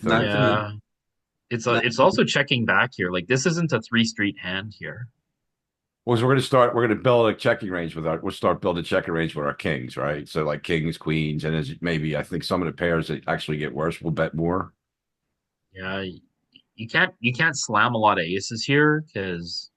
Not Yeah. It's also checking back here. Like this isn't a 3-street hand here. Well, so we're gonna build a checking range we'll start building a checking range with our kings, right? So like kings, queens, and as maybe I think some of the pairs that actually get worse will bet more. Yeah, you can't slam a lot of aces here because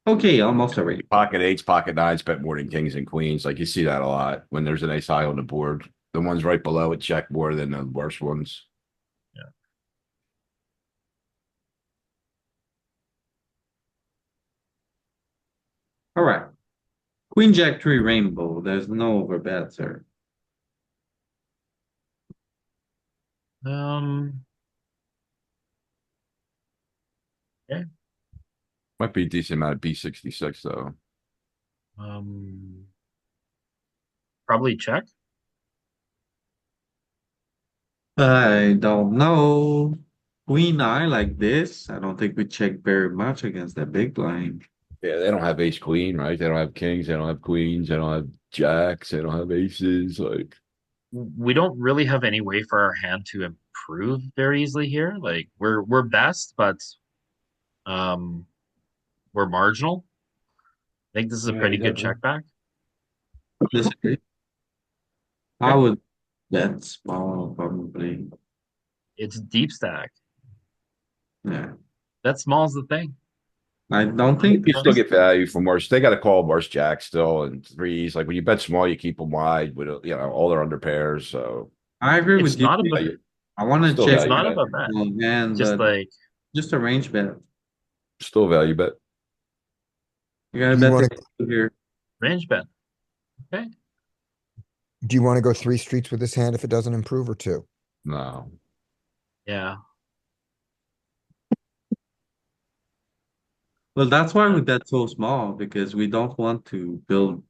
Okay, almost already. Pocket eights, pocket nines bet more than kings and queens. Like you see that a lot when there's an ace high on the board. the ones right below it check more than the worst ones. All right. Queen Jack 3 rainbow. There's no overbet, sir. Might be a decent amount of B66 though. Probably check. I don't know. Queen eye like this. I don't think we check very much against that big blind. Yeah, they don't have ace queen, right? They don't have kings, they don't have queens, they don't have jacks, they don't have aces. Like, We don't really have any way for our hand to improve very easily here. Like we're best, but we're marginal. I think this is a Yeah, pretty good exactly. check back. Disagree. I would bet small probably. It's deep stack. Yeah. That small's the thing. I don't I think think you still get value from worse. They got to call worse jacks still and threes. Like when you bet small, you keep them wide with all their under pairs. So I agree It's with you. not about I want to Still check it's value not bet. about that. hand, Just but like just a range bet. Still value bet. You gotta Do you bet wanna- this here. range bet. Okay. Do you want to go 3 streets with this hand if it doesn't improve, or 2? No. Yeah. Well, that's why we bet so small, because we don't want to build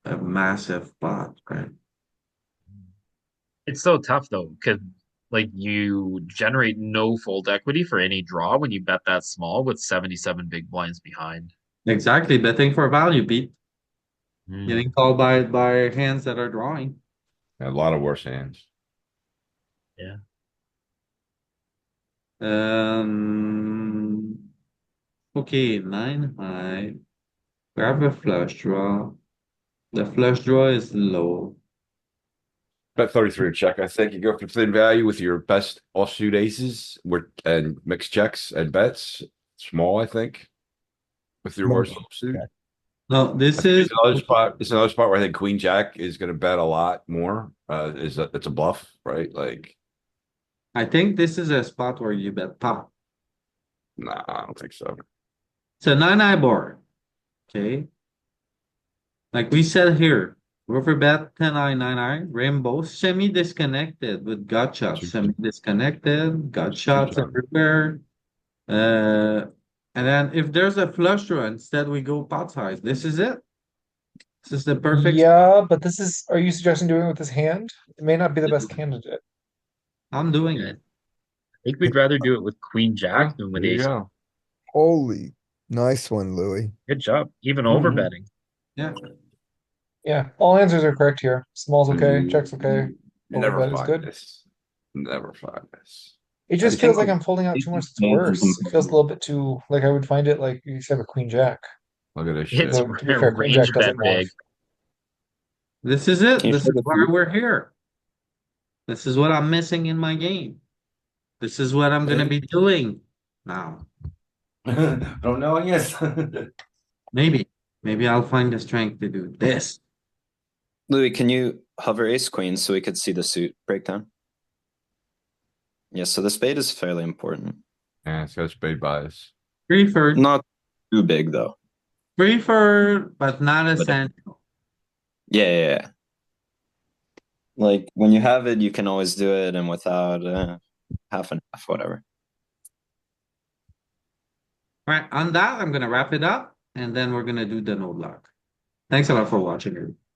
a massive pot, right? It's so tough though, because like you generate no fold equity for any draw when you bet that small with 77 big blinds behind. Exactly, betting for value, Pete. Hmm. Getting called by hands that are drawing. A lot of worse hands. Yeah. Okay, 9 high. Grab a flush draw. The flush draw is low. Bet 33 or check. I think you go for thin value with your best offsuit aces and mixed checks and bets. Small, I think. With your Small worst offsuit. check. No, I this think is it's another spot where I think Queen Jack is gonna bet a lot more. Is that it's a bluff, right? Like, I think this is a spot where you bet pop. nah, I don't think so. It's a 9 high board. Okay. Like we said here, river bet 10 eye, 9 eye, rainbow, semi disconnected with gut shots, semi disconnected, gut shots jump. everywhere. And then if there's a flush draw, instead we go pot size. This is it. This is the perfect. Yeah, but this is, are you suggesting doing it with this hand? It may not be the best candidate. I'm doing Yeah. it. I think we'd rather do it with Queen Jack than with There you Ace. go. Holy, nice one, Louis. Good job. Even Mhm. overbetting. Yeah. Yeah, all answers are correct here. Small's okay, check's okay. You never Overbet is find good. this. Never find this. It just I feels think like I'm folding out too much that's hands worse. is It feels a little bit too, like I would find it like you said with Queen Jack. Look at this shit. It's Though, to be fair, Queen Jack range does bet it more. big. This is it. Can you This show is the why we're here. This is what I'm missing in my game. This is what I'm gonna be doing now. From now on, yes. Maybe. Maybe I'll find the strength to do this. Louis, can you hover ace queen so we could see the suit breakdown? Yeah, so the spade is fairly important. Yeah, it's got spade bias. Preferred, Not too big though. preferred, but not essential. Yeah. Like when you have it, you can always do it, and without half and half, whatever. All right, on that, I'm gonna wrap it up, and then we're gonna do the node lock. Thanks a lot for watching.